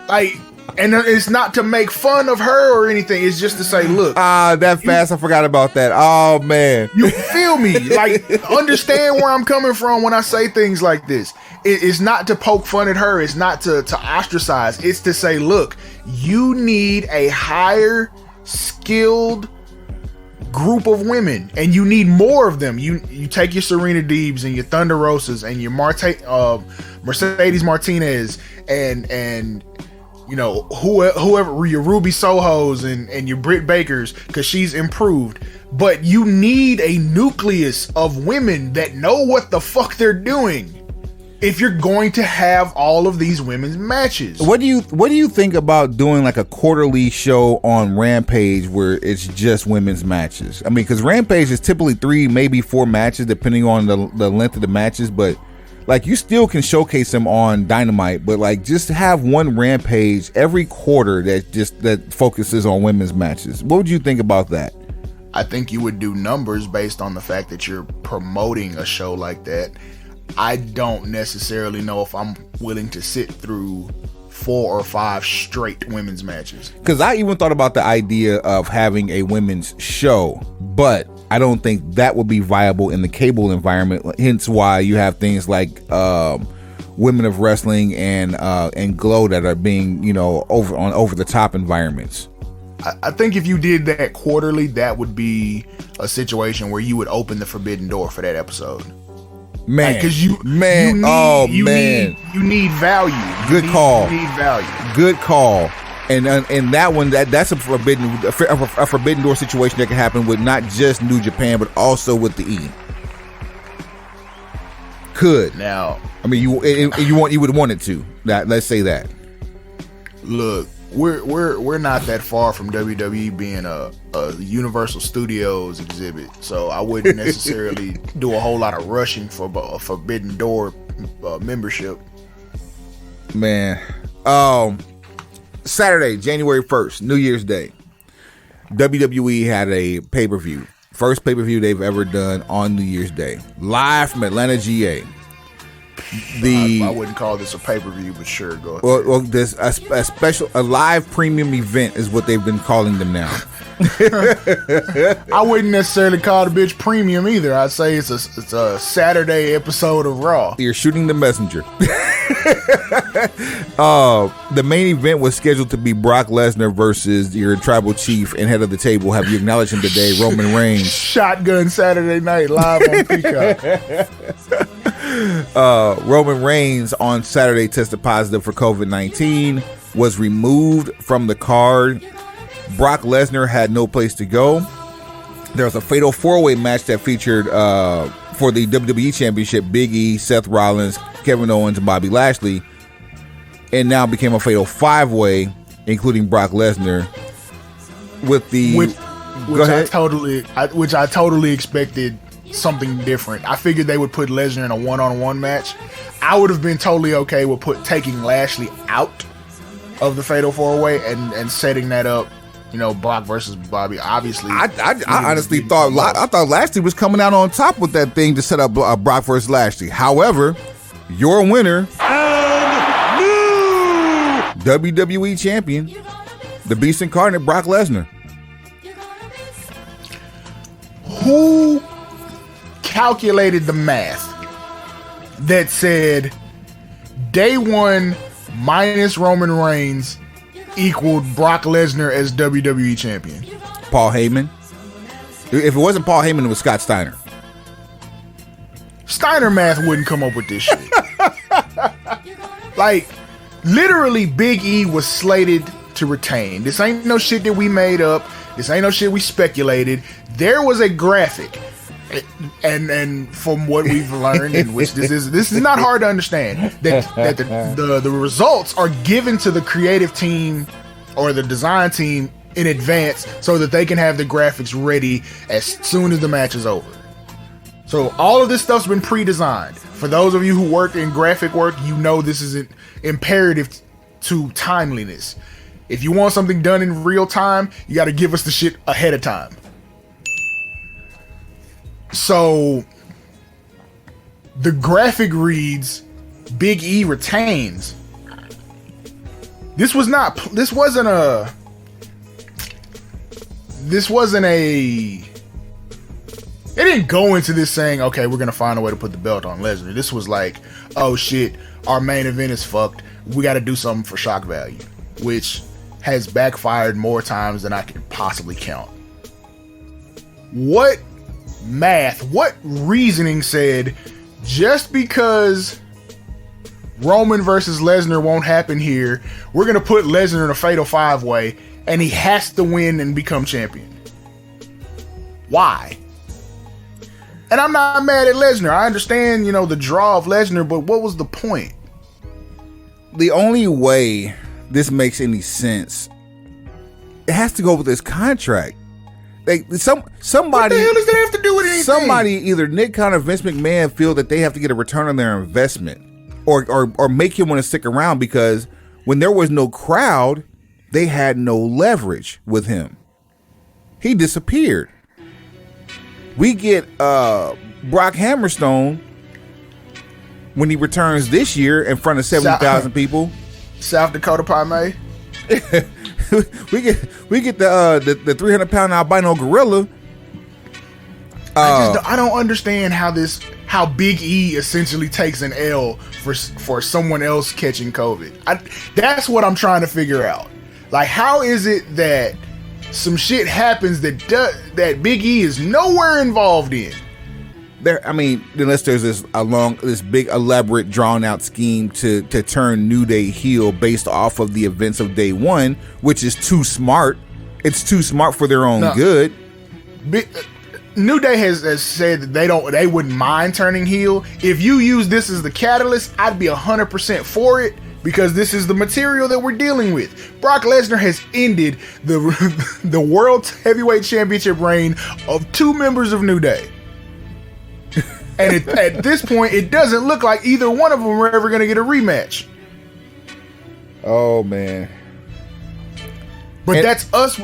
F: Like, and it's not to make fun of her or anything. It's just to say, look.
D: That fast. I forgot about that. Oh, man.
F: You feel me? Like, understand where I'm coming from when I say things like this. It's not to poke fun at her. It's not to ostracize. It's to say, look, you need a higher skilled group of women, and you need more of them. You take your Serena Deebs and your Thunder Rosas and your Mercedes Martinez and you know, whoever, your Ruby Sohos and your Britt Bakers, because she's improved. But you need a nucleus of women that know what the fuck they're doing if you're going to have all of these women's matches.
D: What do you think about doing like a quarterly show on Rampage where it's just women's matches? I mean, because Rampage is typically 3, maybe 4 matches, depending on the length of the matches, but like you still can showcase them on Dynamite, but like just have one Rampage every quarter that focuses on women's matches. What would you think about that?
F: I think you would do numbers based on the fact that you're promoting a show like that. I don't necessarily know if I'm willing to sit through 4 or 5 straight women's matches.
D: Because I even thought about the idea of having a women's show, but I don't think that would be viable in the cable environment. Hence why you have things like Women of Wrestling and Glow that are being, you know, over the top environments.
F: I think if you did that quarterly, that would be a situation where you would open the forbidden door for that episode.
D: Man,
F: because you need value.
D: Good call.
F: You need value.
D: Good call. And that one, that's a forbidden door situation that can happen with not just New Japan, but also with the E. Could
F: now,
D: I mean, you would want it to. Let's say that.
F: Look, we're not that far from WWE being a Universal Studios exhibit, so I wouldn't necessarily do a whole lot of rushing for a forbidden door membership.
D: Man, Saturday, January 1st, New Year's Day, WWE had a pay-per-view. First pay-per-view they've ever done on New Year's Day. Live from Atlanta, GA.
F: I wouldn't call this a pay-per-view, but sure, go ahead.
D: Well, there's a live premium event is what they've been calling them now.
F: I wouldn't necessarily call the bitch premium either. I'd say it's a Saturday episode of Raw.
D: You're shooting the messenger. The main event was scheduled to be Brock Lesnar versus your tribal chief and head of the table. Have you acknowledged him today, Roman Reigns?
F: Shotgun Saturday night live on Peacock.
D: Roman Reigns on Saturday tested positive for COVID-19, was removed from the card. Brock Lesnar had no place to go. There was a fatal 4-way match that featured for the WWE Championship Big E, Seth Rollins, Kevin Owens, and Bobby Lashley, and now became a fatal 5-way, including Brock Lesnar. Which I totally expected something different. I figured they would put Lesnar in a one-on-one match. I would have been totally okay with taking Lashley out of the fatal 4-way and setting that up. You know, Brock versus Bobby. Obviously, I honestly thought Lashley was coming out on top with that thing to set up Brock versus Lashley. However, your winner and new WWE champion, the Beast Incarnate, Brock Lesnar.
F: Who calculated the math that said day one minus Roman Reigns equaled Brock Lesnar as WWE champion?
D: Paul Heyman. If it wasn't Paul Heyman, it was Scott Steiner.
F: Steiner math wouldn't come up with this shit. Like, literally, Big E was slated to retain. This ain't no shit that we made up. This ain't no shit we speculated. There was a graphic, and from what we've learned, and which this is not hard to understand, that the results are given to the creative team or the design team in advance so that they can have the graphics ready as soon as the match is over. So all of this stuff's been pre-designed. For those of you who work in graphic work, you know this is imperative to timeliness. If you want something done in real time, you got to give us the shit ahead of time. So the graphic reads, Big E retains. This wasn't a they didn't go into this saying, okay, we're gonna find a way to put the belt on Lesnar. This was like, oh shit, our main event is fucked. We got to do something for shock value, which has backfired more times than I can possibly count. What reasoning said just because Roman versus Lesnar won't happen here, we're gonna put Lesnar in a fatal 5-way and he has to win and become champion? Why? And I'm not mad at Lesnar. I understand, the draw of Lesnar, but what was the point?
D: The only way this makes any sense, it has to go with his contract. Like somebody,
F: what the hell does that have to do with anything?
D: Somebody, either Nick Khan or Vince McMahon, feel that they have to get a return on their investment, or make him want to stick around, because when there was no crowd, they had no leverage with him. He disappeared. We get Brock Hammerstone when he returns this year in front of 70,000 people.
F: South Dakota Pame.
D: we get the 300-pound albino gorilla.
F: I don't understand how Big E essentially takes an L for someone else catching COVID. That's what I'm trying to figure out. Like, how is it that some shit happens that Big E is nowhere involved in?
D: Unless there's this big elaborate drawn out scheme to turn New Day heel based off of the events of day one, which is too smart. It's too smart for their own good.
F: New Day has said that they wouldn't mind turning heel. If you use this as the catalyst, I'd be 100% for it, because this is the material that we're dealing with. Brock Lesnar has ended the World Heavyweight Championship reign of 2 members of New Day. And at this point, it doesn't look like either one of them are ever going to get a rematch.
D: Oh, man.
F: But that's us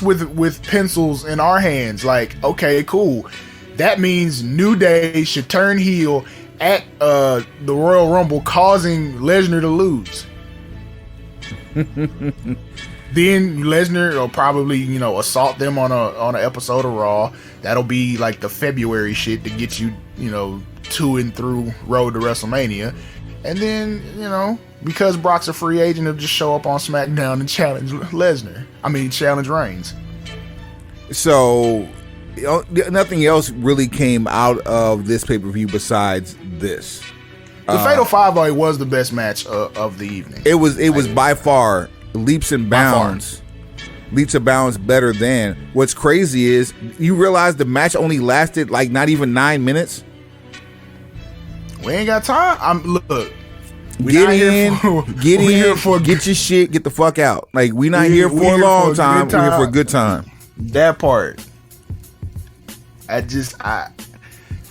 F: with pencils in our hands. Like, okay, cool. That means New Day should turn heel at the Royal Rumble, causing Lesnar to lose. Then Lesnar will probably, assault them on an episode of Raw. That'll be like the February shit to get you, to and through road to WrestleMania. And then, because Brock's a free agent, he'll just show up on SmackDown and challenge challenge Reigns.
D: So, nothing else really came out of this pay-per-view besides this.
F: The Fatal 5-Way was the best match of the evening.
D: It was by far leaps and bounds better than. What's crazy is, you realize the match only lasted like not even 9 minutes.
F: We ain't got time.
D: Get your shit, get the fuck out. Like, we not here for a long time. We're here for a good time.
F: That part.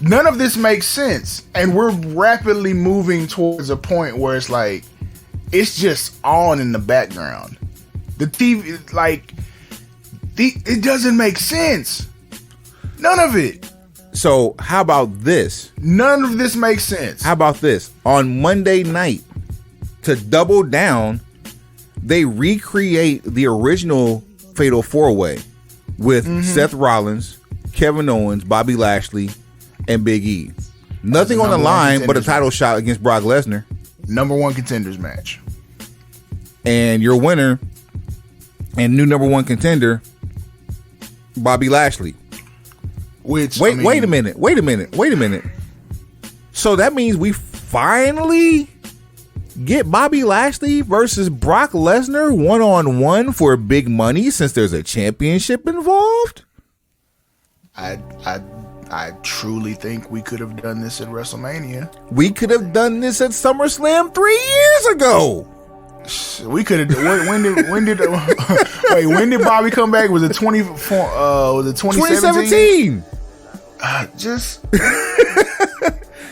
F: None of this makes sense, and we're rapidly moving towards a point where it's like, it's just on in the background. The TV, it doesn't make sense. None of it.
D: So how about this?
F: None of this makes sense.
D: How about this? On Monday night, to double down, they recreate the original Fatal 4-Way with Seth Rollins, Kevin Owens, Bobby Lashley, and Big E. Nothing on the line but a title shot against Brock Lesnar.
F: Number 1 contenders match.
D: And your winner and new number 1 contender, Bobby Lashley.
F: Which,
D: wait a minute. So that means we finally get Bobby Lashley versus Brock Lesnar 1-on-1 for big money since there's a championship involved?
F: I truly think we could have done this at WrestleMania.
D: We could have done this at SummerSlam 3 years ago.
F: We could have. When did Bobby come back? Was it 2017?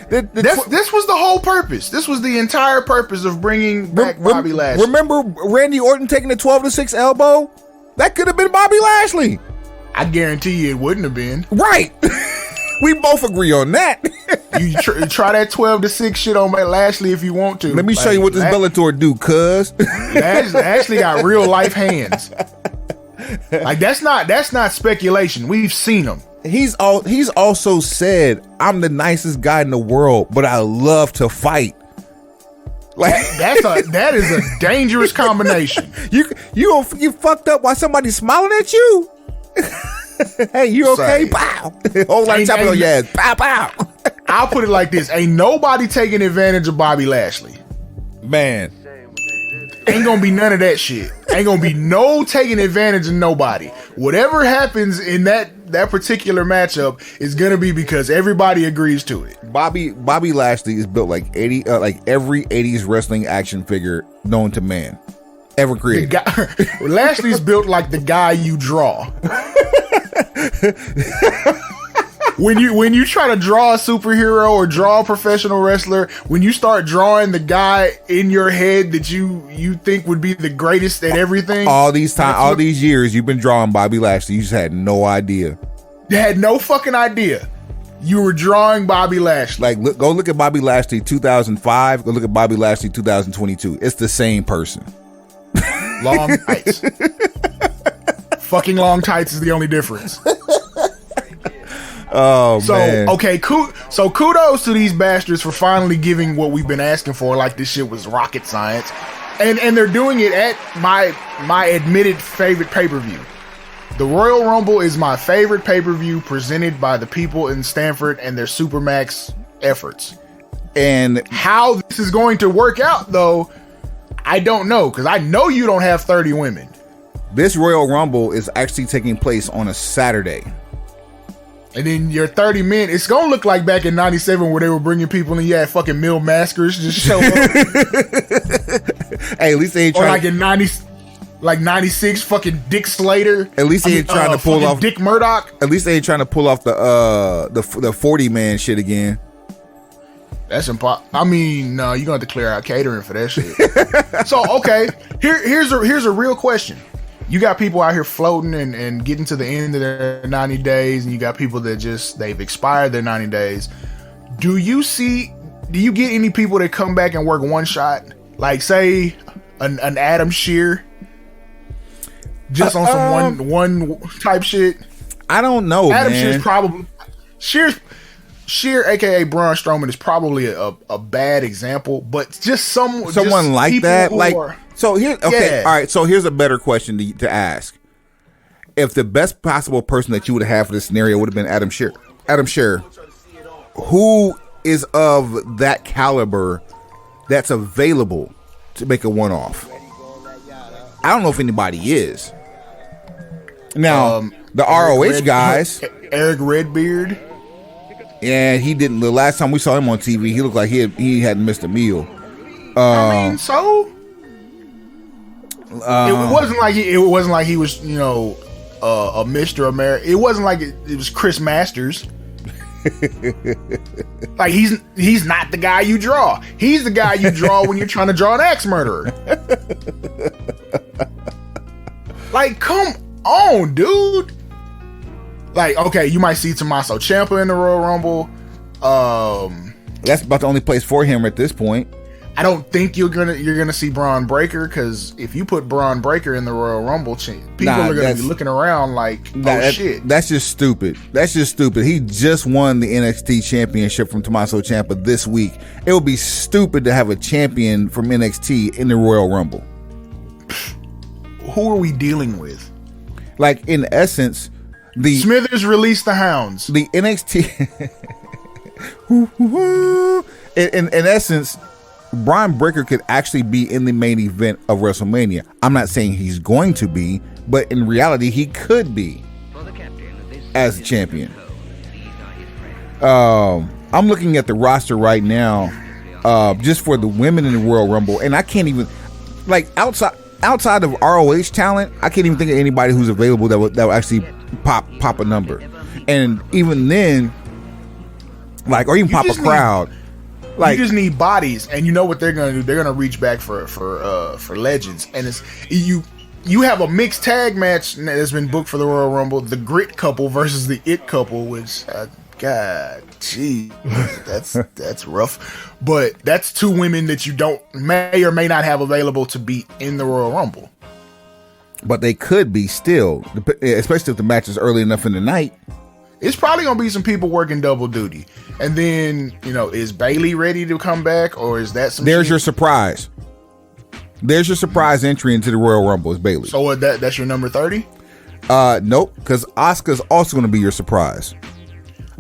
F: This was the whole purpose. This was the entire purpose of bringing back Bobby Lashley.
D: Remember Randy Orton taking the 12-6 elbow? That could have been Bobby Lashley.
F: I guarantee you it wouldn't have been.
D: Right. We both agree on that.
F: You try that 12-6 shit on Lashley if you want to.
D: Let me show you what this Bellator do, cuz.
F: Lashley got real life hands. Like that's not speculation. We've seen him.
D: He's also said, I'm the nicest guy in the world, but I love to fight. Like
F: that is a dangerous combination.
D: You fucked up while somebody's smiling at you. Hey, you okay? Pow! Hold on, chopping on your ass. Pow, pow.
F: I'll put it like this: ain't nobody taking advantage of Bobby Lashley.
D: Man,
F: ain't gonna be none of that shit. Ain't gonna be no taking advantage of nobody. Whatever happens in that particular matchup is gonna be because everybody agrees to it.
D: Bobby Lashley is built like every 80s wrestling action figure known to man ever created.
F: Lashley's built like the guy you draw. When you try to draw a superhero or draw a professional wrestler, when you start drawing the guy in your head that you think would be the greatest at everything,
D: all these years you've been drawing Bobby Lashley, you just had no idea.
F: You had no fucking idea. You were drawing Bobby Lashley.
D: Like, go look at Bobby Lashley 2005. Go look at Bobby Lashley 2022. It's the same person.
F: Long tights. Fucking long tights is the only difference.
D: Oh, man.
F: Okay, so kudos to these bastards for finally giving what we've been asking for, like this shit was rocket science. And they're doing it at my admitted favorite pay-per-view. The Royal Rumble is my favorite pay-per-view presented by the people in Stamford and their Supermax efforts.
D: And
F: how this is going to work out, though, I don't know, because I know you don't have 30 women.
D: This Royal Rumble is actually taking place on a Saturday.
F: And then your 30 men, it's going to look like back in 97 where they were bringing people and you had fucking Mil Maskers just show up.
D: Hey, at least they ain't trying.
F: Or like in 96 fucking Dick Slater.
D: At least they ain't trying to pull off
F: Dick Murdoch.
D: At least they ain't trying to pull off the 40 man shit again.
F: That's impossible. I mean, no, you're going to have to clear out catering for that shit. So, okay, here's a real question. You got people out here floating and getting to the end of their 90 days, and you got people that they've expired their 90 days. Do you get any people that come back and work one shot? Like, say, an Adam Shear? Just on some one type shit?
D: I don't know,
F: Adam
D: man.
F: Shear's probably... Sheer, aka Braun Strowman, is probably a bad example, but just someone
D: like that. Like, so here, okay, yeah. All right. So here's a better question to ask: if the best possible person that you would have for this scenario would have been Adam Shear, who is of that caliber that's available to make a one-off? I don't know if anybody is. Now the ROH guys,
F: Eric Redbeard.
D: Yeah, he didn't. The last time we saw him on TV, he looked like he hadn't missed a meal.
F: I mean, so it wasn't like he was, a Mr. America. It wasn't like it was Chris Masters. Like he's not the guy you draw. He's the guy you draw when you're trying to draw an axe murderer. Like, come on, dude. Like, okay, you might see Tommaso Ciampa in the Royal Rumble.
D: That's about the only place for him at this point.
F: I don't think you're gonna see Braun Breaker, because if you put Braun Breaker in the Royal Rumble, people are gonna be looking around like, shit.
D: That's just stupid. He just won the NXT championship from Tommaso Ciampa this week. It would be stupid to have a champion from NXT in the Royal Rumble.
F: Who are we dealing with?
D: Like, in essence,
F: Smithers released the Hounds.
D: The NXT in essence, Braun Breaker could actually be in the main event of WrestleMania. I'm not saying he's going to be, but in reality, he could be as a champion. I'm looking at the roster right now, just for the women in the Royal Rumble, and I can't even, like, outside of ROH talent, I can't even think of anybody who's available that will actually pop a number, and even then, like, or even pop a crowd. Like,
F: you just need bodies, and you know what they're gonna do? They're gonna reach back for legends, and it's you have a mixed tag match that's been booked for the Royal Rumble, the Grit couple versus the It couple, which God, gee, that's rough. But that's two women that you may or may not have available to be in the Royal Rumble.
D: But they could be still, especially if the match is early enough in the night.
F: It's probably gonna be some people working double duty, and then is Bayley ready to come back, or is that some?
D: There's your surprise. There's your surprise entry into the Royal Rumble is Bayley.
F: So that's your number 30?
D: Nope, because Asuka's also going to be your surprise.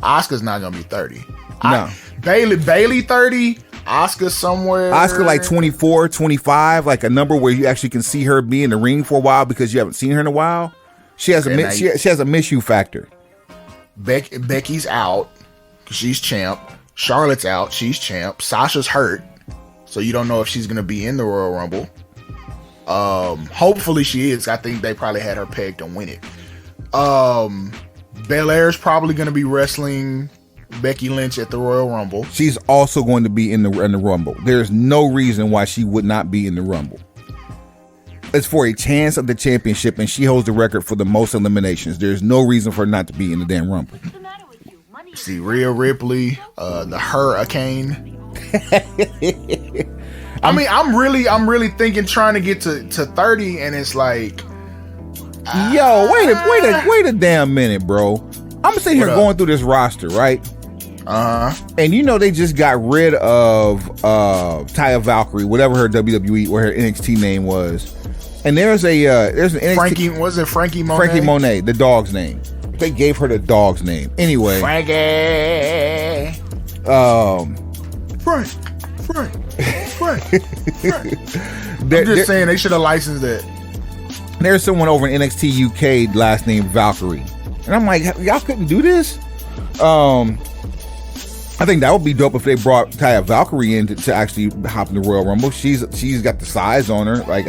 F: Asuka's not going to be 30.
D: No.
F: Bayley 30, Asuka somewhere.
D: Asuka like 24, 25, like a number where you actually can see her be in the ring for a while because you haven't seen her in a while. She has she has a miss you factor.
F: Becky's out, she's champ. Charlotte's out, she's champ. Sasha's hurt, so you don't know if she's going to be in the Royal Rumble. Hopefully she is. I think they probably had her pegged to win it. Belair's probably going to be wrestling Becky Lynch at the Royal Rumble.
D: She's also going to be in the Rumble. There's no reason why she would not be in the Rumble. It's for a chance of the championship, and she holds the record for the most eliminations. There's no reason for her not to be in the damn Rumble.
F: See, Rhea Ripley, the Hurricane. I mean, I'm really thinking trying to get to 30, and it's like,
D: yo, wait a damn minute, bro. I'm sitting here going through this roster, right? And they just got rid of Taya Valkyrie, whatever her WWE or her NXT name was. And there's an NXT,
F: Frankie Monet?
D: Frankie Monet, the dog's name. They gave her the dog's name. Anyway.
F: Frankie. Frank. I'm just saying they should have licensed it.
D: There's someone over in NXT UK last name Valkyrie. And I'm like, y'all couldn't do this? I think that would be dope if they brought Taya Valkyrie in to actually hop in the Royal Rumble. She's got the size on her. Like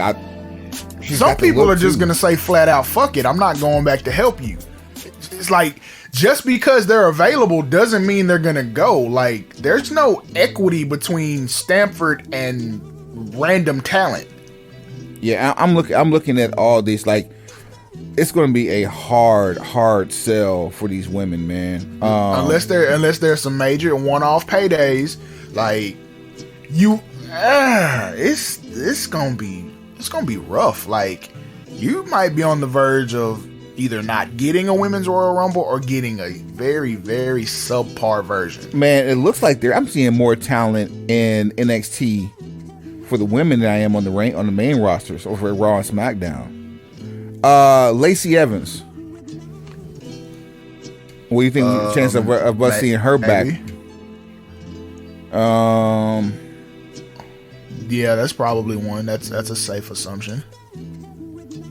F: some people are just gonna say flat out, fuck it, I'm not going back to help you. It's like, just because they're available doesn't mean they're gonna go. Like, there's no equity between Stamford and random talent.
D: Yeah, I'm looking at all this. Like, it's gonna be a hard sell for these women, man.
F: Unless there's some major one-off paydays, like it's gonna be rough. Like, you might be on the verge of either not getting a women's Royal Rumble or getting a very, very subpar version.
D: Man, it looks like I'm seeing more talent in NXT for the women than I am on the main rosters over at Raw and SmackDown. Lacey Evans. What do you think the chance of us seeing her back?
F: Yeah, that's probably one. That's a safe assumption.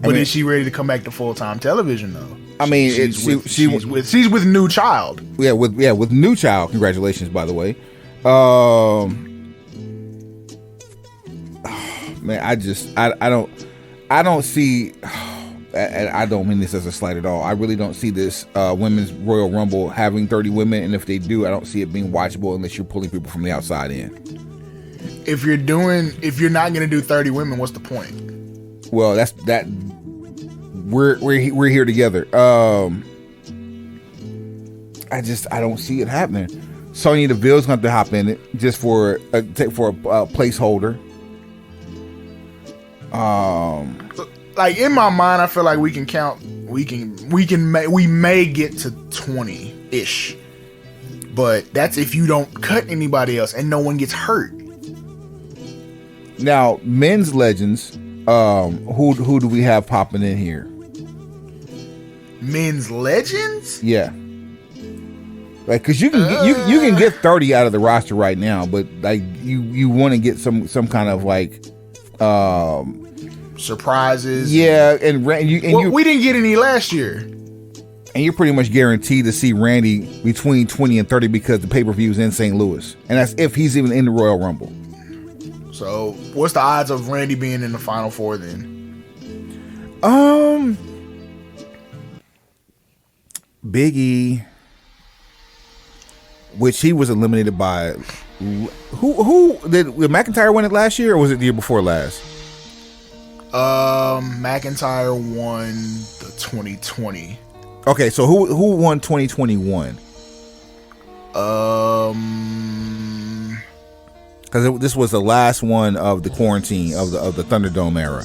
F: But is she ready to come back to full-time television though?
D: I mean,
F: she's with new child.
D: Yeah, with new child. Congratulations, by the way. Man, I don't see. And I don't mean this as a slight at all. I really don't see this women's Royal Rumble having 30 women, and if they do, I don't see it being watchable unless you're pulling people from the outside in.
F: If you're not going to do 30 women, what's the point?
D: Well, that's that. We're here together. I don't see it happening. Sonya Deville's going to have to hop in it just for a placeholder.
F: Like, in my mind, I feel like we can count. We may get to 20-ish, but that's if you don't cut anybody else and no one gets hurt.
D: Now, men's legends. Who do we have popping in here?
F: Men's legends?
D: Yeah. Like, cause you can get, you can get 30 out of the roster right now, but like you want to get some kind of like
F: surprises.
D: Yeah,
F: we didn't get any last year,
D: and you're pretty much guaranteed to see Randy between 20 and 30 because the pay-per-view is in St. Louis, and that's if he's even in the Royal Rumble.
F: So, what's the odds of Randy being in the Final Four then?
D: Big E, which he was eliminated by who did McIntyre win it last year, or was it the year before last?
F: McIntyre won the 2020.
D: Okay, so who won 2021? Because this was the last one of the quarantine of the Thunderdome era.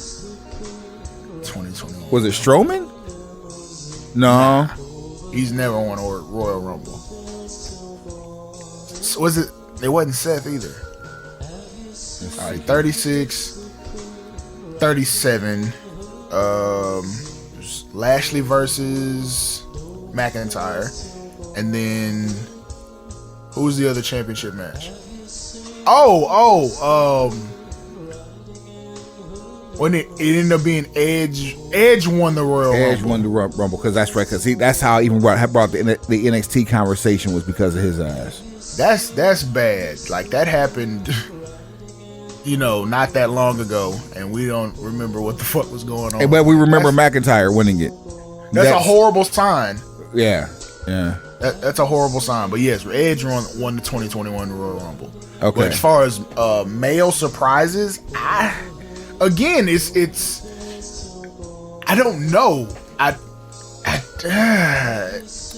F: 2021.
D: Was it Strowman? No.
F: Nah, he's never won a Royal Rumble. So was it? It wasn't Seth either. All right, 36, 37. Lashley versus McIntyre, and then who was the other championship match? When it ended up being Edge. Edge won the Royal Rumble.
D: Edge won the Rumble because that's right. Because that's how I even brought the NXT conversation was because of his ass.
F: That's bad. Like that happened, not that long ago, and we don't remember what the fuck was going on.
D: But we remember McIntyre winning it.
F: That's a horrible sign.
D: Yeah.
F: That's a horrible sign. But yes, Edge won the 2021 Royal Rumble.
D: Okay.
F: But as far as male surprises, it's I don't know.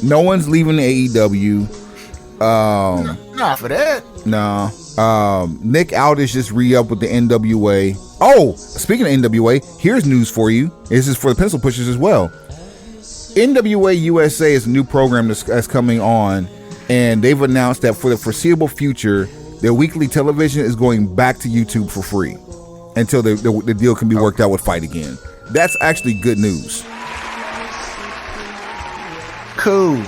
D: No one's leaving the AEW.
F: Not for that.
D: No. Nick Aldis just re-upped with the NWA. Oh, speaking of NWA, here's news for you. This is for the pencil pushers as well. NWA USA is a new program that's coming on, and they've announced that for the foreseeable future, their weekly television is going back to YouTube for free until the deal can be worked out with Fight Again. That's actually good news.
F: Cool.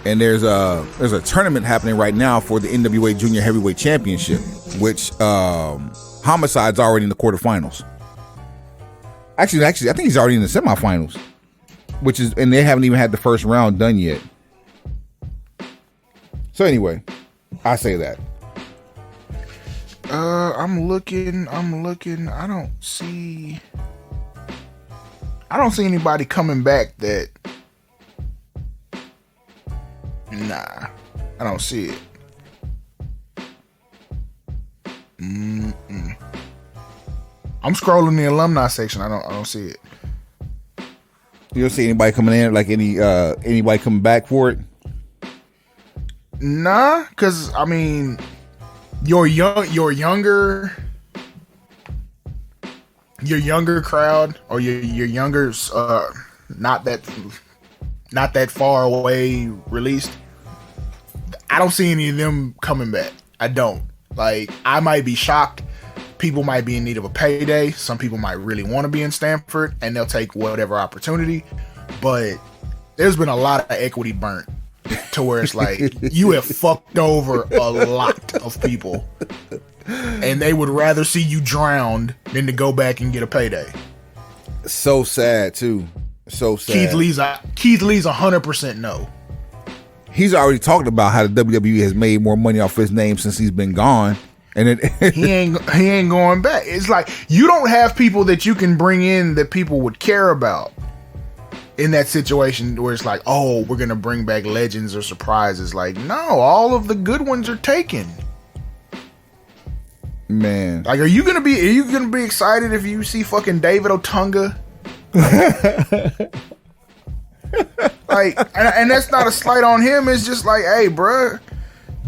D: And there's a tournament happening right now for the NWA Junior Heavyweight Championship, which Homicide's already in the quarterfinals. Actually, I think he's already in the semifinals, and they haven't even had the first round done yet. So anyway, I say that.
F: I'm looking. I don't see anybody coming back that. Nah, I don't see it. I'm scrolling the alumni section. I don't see it.
D: You don't see anybody coming in, like anybody coming back for it?
F: Nah, because I mean, your younger crowd, or your younger not that far away released. I don't see any of them coming back. I don't. Like, I might be shocked. People might be in need of a payday. Some people might really want to be in Stamford, and they'll take whatever opportunity. But there's been a lot of equity burnt to where it's like you have fucked over a lot of people, and they would rather see you drowned than to go back and get a payday.
D: So sad too. So sad.
F: Keith Lee's 100% no.
D: He's already talked about how the WWE has made more money off his name since he's been gone, and
F: he ain't going back. It's like you don't have people that you can bring in that people would care about in that situation where it's like, oh, we're gonna bring back legends or surprises. Like, no, all of the good ones are taken.
D: Man,
F: like, are you gonna be excited if you see fucking David Otunga? Like, and that's not a slight on him. It's just like, hey, bruh,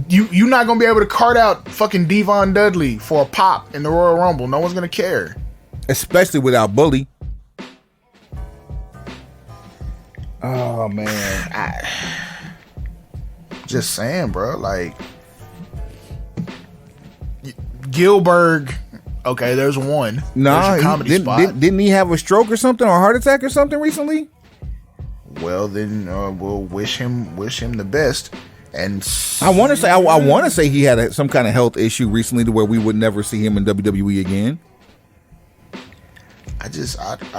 F: you're not gonna be able to cart out fucking Devon Dudley for a pop in the Royal Rumble. No one's gonna care,
D: especially without Bully. Oh man,
F: just saying, bro. Like, Gilbert. Okay, there's one.
D: Nah, didn't he have a stroke or something, or a heart attack or something recently?
F: well, then we'll wish him the best. And
D: I want to say he had some kind of health issue recently to where we would never see him in WWE again.
F: I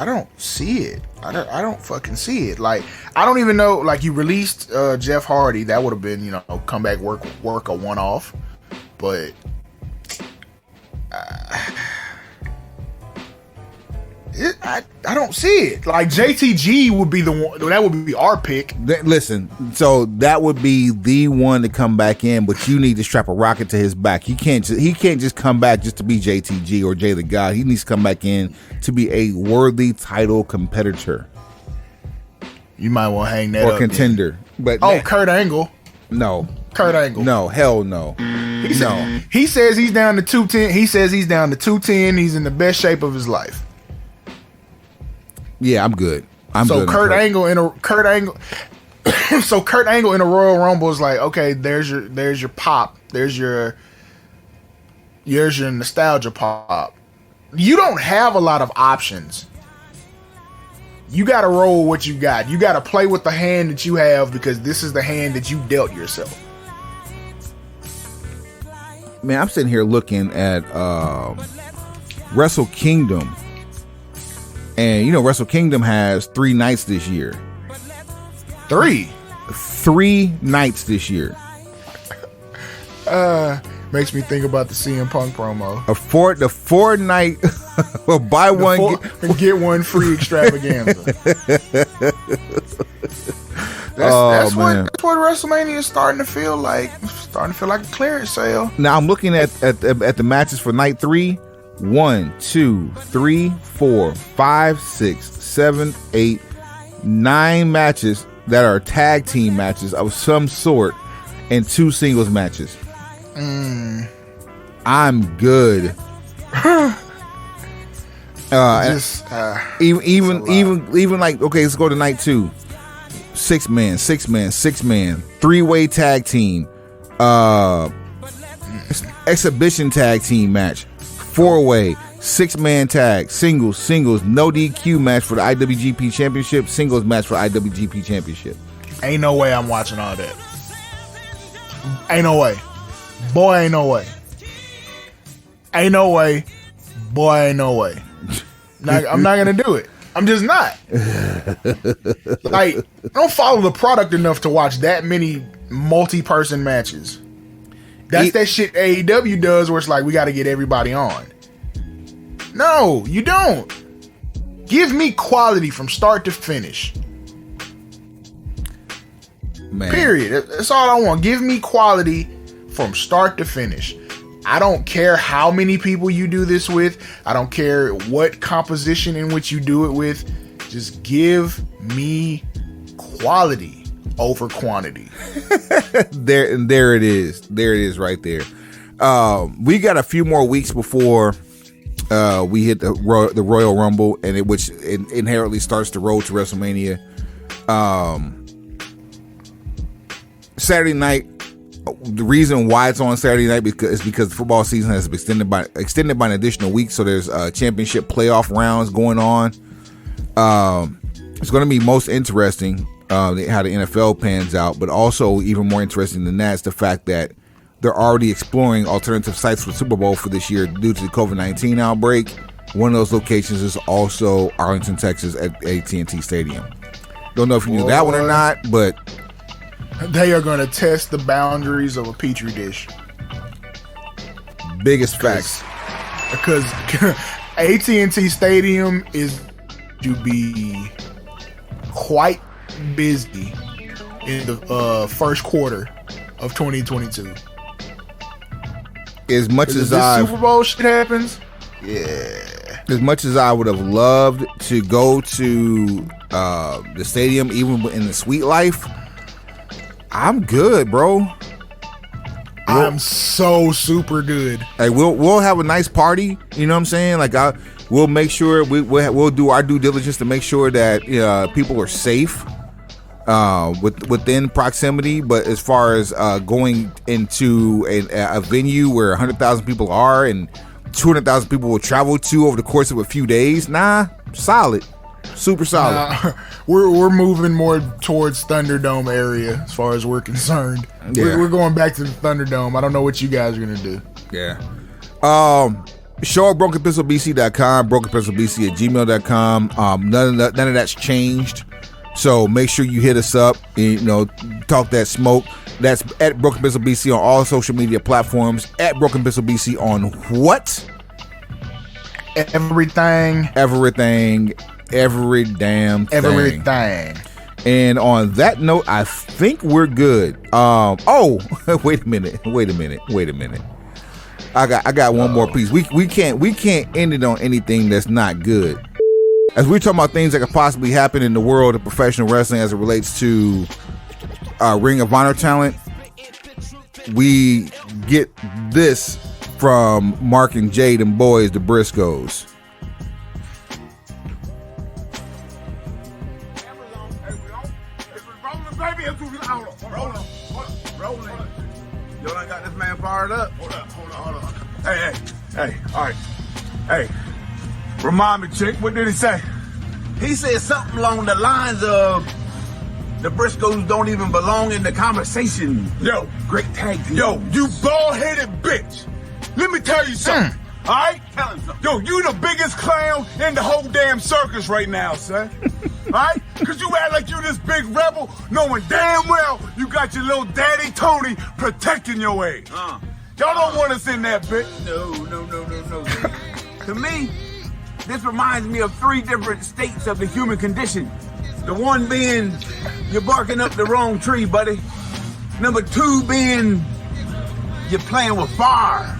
F: don't see it. I don't fucking see it. Like, I don't even know. Like, you released Jeff Hardy, that would have been, you know, comeback work a one-off, but I don't see it. Like, JTG would be the one. That would be our pick.
D: Listen, so that would be the one to come back in, but you need to strap a rocket to his back. He can't just come back just to be JTG or Jay the God. He needs to come back in to be a worthy title competitor.
F: You might want to hang that
D: or
F: up
D: contender.
F: Then.
D: But
F: Kurt Angle.
D: No.
F: Kurt Angle.
D: No, hell no.
F: He says he's down to 210. He says he's down to 210. He's in the best shape of his life.
D: Yeah, I'm good.
F: So Kurt Angle in a Royal Rumble is like, okay, there's your pop. There's your nostalgia pop. You don't have a lot of options. You got to roll what you got. You got to play with the hand that you have because this is the hand that you dealt yourself.
D: Man, I'm sitting here looking at Wrestle Kingdom. And, you know, Wrestle Kingdom has 3 nights this year.
F: 3
D: nights this year.
F: Makes me think about the CM Punk promo.
D: The 4-night buy one
F: get one free extravaganza. That's what WrestleMania is starting to feel like. Starting to feel like a clearance sale.
D: Now I'm looking at the matches for night 3. 1, 2, 3, 4, 5, 6, 7, 8, 9 matches that are tag team matches of some sort and 2 singles matches. I'm good. Even like, okay, let's go to night 2. 6-man, 3-way tag team, exhibition tag team match, 4-way, 6-man tag, singles, no DQ match for the IWGP Championship, singles match for IWGP Championship.
F: Ain't no way I'm watching all that. Ain't no way. Boy, ain't no way. Ain't no way. Boy, ain't no way. I'm not going to do it. I'm just not. Like, I don't follow the product enough to watch that many multi-person matches. That's that shit AEW does where it's like, we got to get everybody on. No, you don't. Give me quality from start to finish.
D: Man.
F: Period. That's all I want. Give me quality from start to finish. I don't care how many people you do this with. I don't care what composition in which you do it with. Just give me quality over quantity.
D: There it is. There it is right there. We got a few more weeks before we hit the Royal Rumble, and which inherently starts the road to WrestleMania. Saturday night. The reason why it's on Saturday night is because the football season has been extended by an additional week. So there's championship playoff rounds going on. It's going to be most interesting how the NFL pans out, but also even more interesting than that is the fact that they're already exploring alternative sites for Super Bowl for this year due to the COVID-19 outbreak. One of those locations is also Arlington, Texas at AT&T Stadium. Don't know if you knew that one or not, but
F: they are going to test the boundaries of a petri dish.
D: Biggest facts.
F: Because AT&T Stadium is to be quite busy in the first quarter of 2022.
D: As much as
F: Super Bowl shit happens, yeah.
D: As much as I would have loved to go to the stadium, even in the suite life, I'm good, bro.
F: I'm so super good.
D: Hey, we'll have a nice party. You know what I'm saying? Like we'll make sure we'll do our due diligence to make sure that people are safe within proximity. But as far as going into a venue where 100,000 people are and 200,000 people will travel to over the course of a few days, nah, solid. Super solid.
F: We're moving more towards Thunderdome area as far as we're concerned.
D: Yeah.
F: We're going back to the Thunderdome. I don't know what you guys are gonna do.
D: Yeah. Show at brokenpencilbc.com, brokenpencilbc@gmail.com. None of that's changed. So make sure you hit us up and, talk that smoke. That's at Broken Pencil BC on all social media platforms. At Broken Pencil BC on what?
F: Everything.
D: Every damn thing.
F: Everything.
D: And on that note, I think we're good. Wait a minute. I got one more piece. We can't end it on anything that's not good. As we're talking about things that could possibly happen in the world of professional wrestling as it relates to Ring of Honor talent, we get this from Mark and Jade and boys, the Briscoes.
A: Rolling. Yo, I got this man fired up. Hold on. Hey, all right. Hey, remind me, chick, what did he say? He said something along the lines of the Briscoes don't even belong in the conversation. Yo, great tag team. Yo, you bald-headed bitch. Let me tell you something. All right? Tell him something. Yo, you the biggest clown in the whole damn circus right now, son. All right? Because you act like you this big rebel, knowing damn well you got your little daddy Tony protecting your ass. Y'all don't want us in that bitch. No. To me, this reminds me of 3 different states of the human condition. The one being, you're barking up the wrong tree, buddy. Number 2 being, you're playing with fire.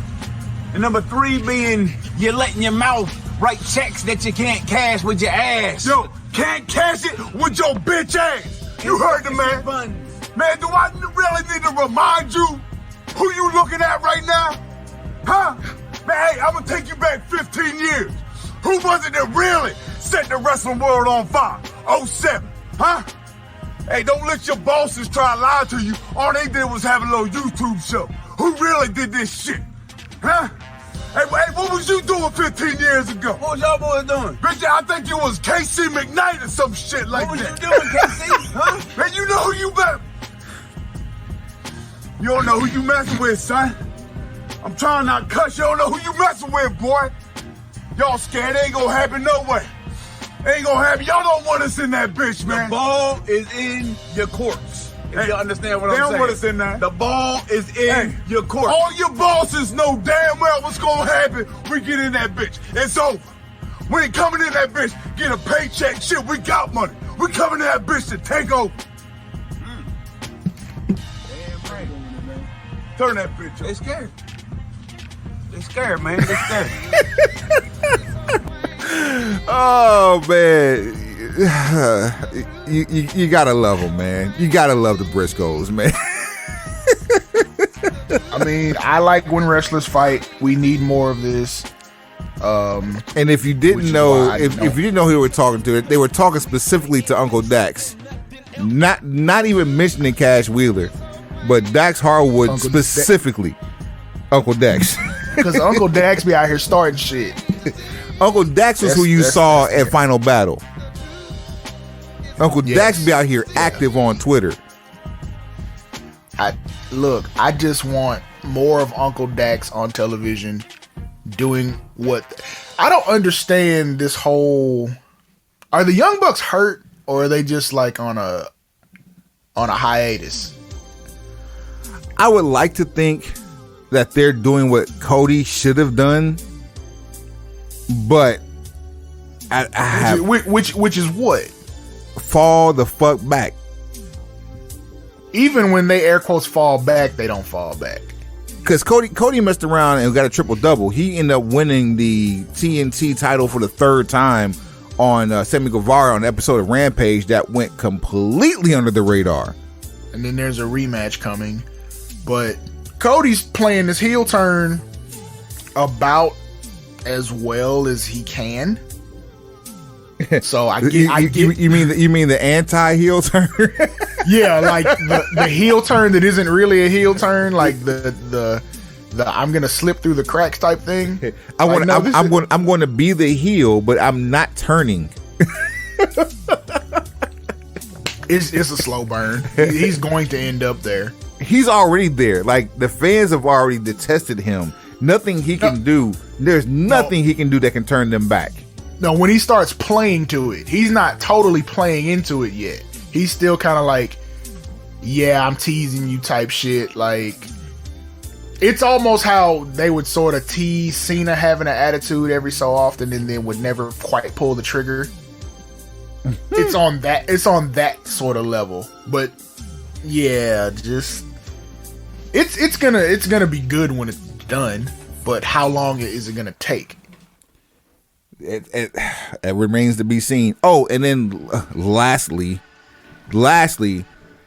A: And number 3 being, you're letting your mouth write checks that you can't cash with your ass. Yo, can't cash it with your bitch ass. You heard the man. Man, do I really need to remind you who you looking at right now? Huh? Man, hey, I'm gonna take you back 15 years. Who was it that really set the wrestling world on fire? 07, huh? Hey, don't let your bosses try to lie to you. All they did was have a little YouTube show. Who really did this shit? Huh? Hey, what was you doing 15 years ago? What was y'all boys doing? Bitch, I think you was KC McKnight or some shit like that. What was you doing, KC? Huh? Man, you know who you met. You don't know who you messing with, son. I'm trying not to cuss. You don't know who you messing with, boy. Y'all scared. It ain't gonna happen no way. Ain't gonna happen. Y'all don't want us in that bitch, man. The ball is in your courts. If you understand what I'm saying. They don't want us in there. The ball is in your court. All your bosses know damn well what's gonna happen. We get in that bitch. It's over. We ain't coming in that bitch, get a paycheck, shit, we got money. We coming in that bitch to take over. Damn right. Turn that bitch up. They scared. They scared, man. They scared.
D: Oh, man. You gotta love them, man. You gotta love the Briscoes, man.
F: I mean, I like when wrestlers fight. We need more of this.
D: And if you didn't know, if you didn't know who they were talking to, they were talking specifically to Uncle Dax. Not even mentioning Cash Wheeler, but Dax Harwood specifically. Uncle Dax.
F: Because Uncle Dax be out here starting shit.
D: Uncle Dax was who you saw at Final Battle. Uncle Dax be out here active on Twitter.
F: I just want more of Uncle Dax on television doing what... I don't understand this whole... Are the Young Bucks hurt, or are they just like on a hiatus?
D: I would like to think that they're doing what Cody should have done, but I have...
F: Which is what?
D: Fall the fuck back.
F: Even when they air quotes fall back, they don't fall back.
D: Because Cody messed around and got a triple double. He ended up winning the TNT title for the 3rd time on Sammy Guevara on an episode of Rampage that went completely under the radar.
F: And then there's a rematch coming. But Cody's playing this heel turn about as well as he can. So you mean the anti-heel turn? Yeah, like the heel turn that isn't really a heel turn, like the I'm gonna slip through the cracks type thing.
D: I'm going to be the heel, but I'm not turning.
F: It's a slow burn. He's going to end up there.
D: He's already there. Like, the fans have already detested him. Nothing he can do. There's nothing he can do that can turn them back.
F: No, when he starts playing to it, he's not totally playing into it yet. He's still kind of like, yeah, I'm teasing you type shit. Like, it's almost how they would sort of tease Cena having an attitude every so often and then would never quite pull the trigger. It's on that sort of level. But yeah, just it's gonna be good when it's done. But how long is it gonna take?
D: It remains to be seen. Oh, and then lastly,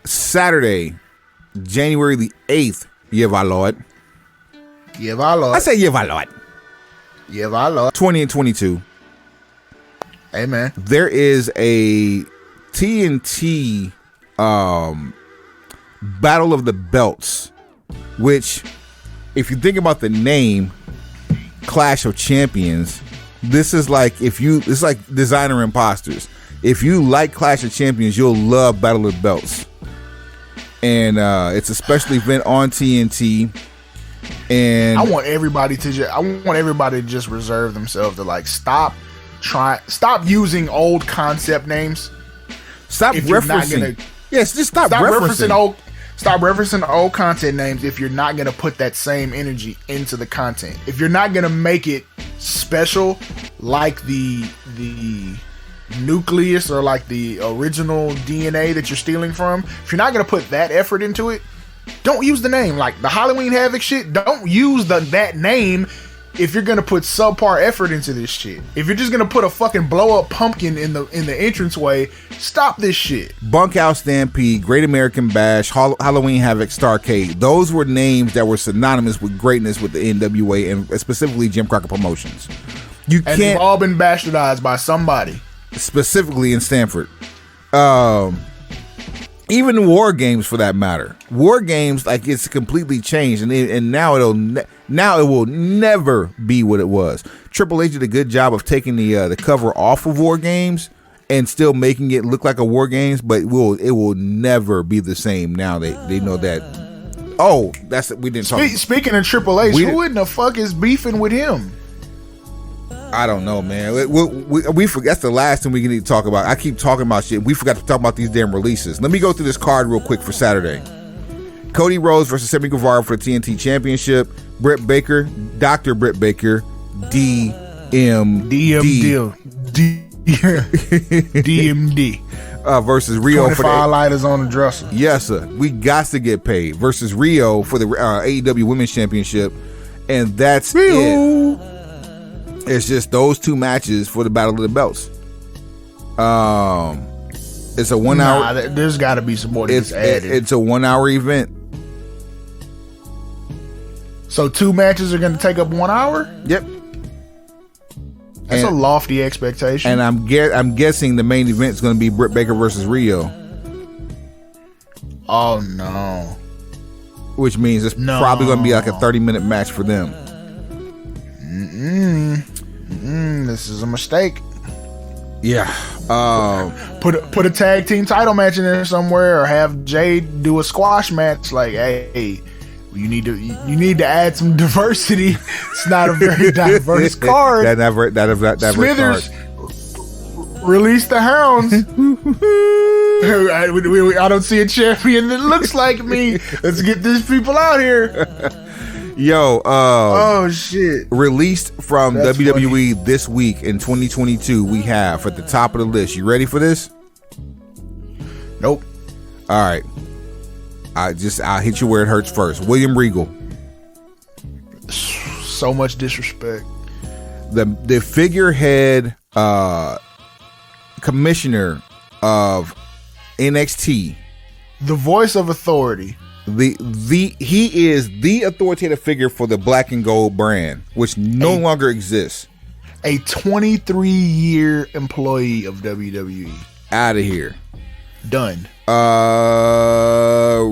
D: Saturday, January the 8th, I say Yevalot. 20 and 22.
F: Amen.
D: There is a TNT Battle of the Belts, which, if you think about the name, Clash of Champions, this is like it's like Designer Imposters. If you like Clash of Champions, you'll love Battle of the Belts. And it's a special event on TNT. And
F: I want everybody to just reserve themselves to like stop using old concept names.
D: Stop referencing. Yes, just stop referencing
F: old content names if you're not going to put that same energy into the content. If you're not going to make it special like the nucleus or like the original DNA that you're stealing from, if you're not going to put that effort into it, don't use the name. Like the Halloween Havoc shit, don't use that name if you're gonna put subpar effort into this shit. If you're just gonna put a fucking blow up pumpkin in the entranceway, stop this shit.
D: Bunkhouse Stampede, Great American Bash, Halloween Havoc, Starcade. Those were names that were synonymous with greatness with the NWA and specifically Jim Crockett Promotions.
F: They've all been bastardized by somebody, specifically
D: in Stanford. Even War Games, for that matter. War Games, like, it's completely changed, and now it will never be what it was. Triple H did a good job of taking the cover off of War Games and still making it look like a War Games, but it will never be the same now. They know that. Oh, we didn't talk.
F: Speaking of Triple H, who in the fuck is beefing with him?
D: I don't know, man. We forgot. That's the last thing we need to talk about. I keep talking about shit. We forgot to talk about these damn releases. Let me go through this card real quick for Saturday. Cody Rhodes versus Sammy Guevara for the TNT Championship. Britt Baker, Dr. Britt Baker, DMD versus Rio
F: 25
D: for the
F: lighters on the dresser.
D: Yes, sir. We got to get paid versus Rio for the AEW Women's Championship, and that's it. It's just those two matches for the Battle of the Belts. It's a 1 hour.
F: There's got to be some more that's added.
D: It's a 1 hour event.
F: So 2 matches are going to take up 1 hour?
D: Yep.
F: That's a lofty expectation.
D: And I'm guessing the main event is going to be Britt Baker versus Rio.
F: Oh no.
D: Which means it's probably going to be like a 30-minute match for them.
F: This is a mistake.
D: Yeah.
F: Put a tag team title match in there somewhere, or have Jade do a squash match. Like, hey, you need to add some diversity. It's not a very diverse card.
D: That
F: Smithers release the Hounds. I don't see a champion that looks like me. Let's get these people out here.
D: Yo,
F: oh shit.
D: Released from WWE funny. This week in 2022, we have at the top of the list. You ready for this?
F: Nope.
D: All right. I'll hit you where it hurts first. William Regal.
F: So much disrespect.
D: The figurehead commissioner of NXT.
F: The voice of authority.
D: He is the authoritative figure for the Black and Gold brand, which no longer exists.
F: A 23-year employee of WWE.
D: Out of here.
F: Done.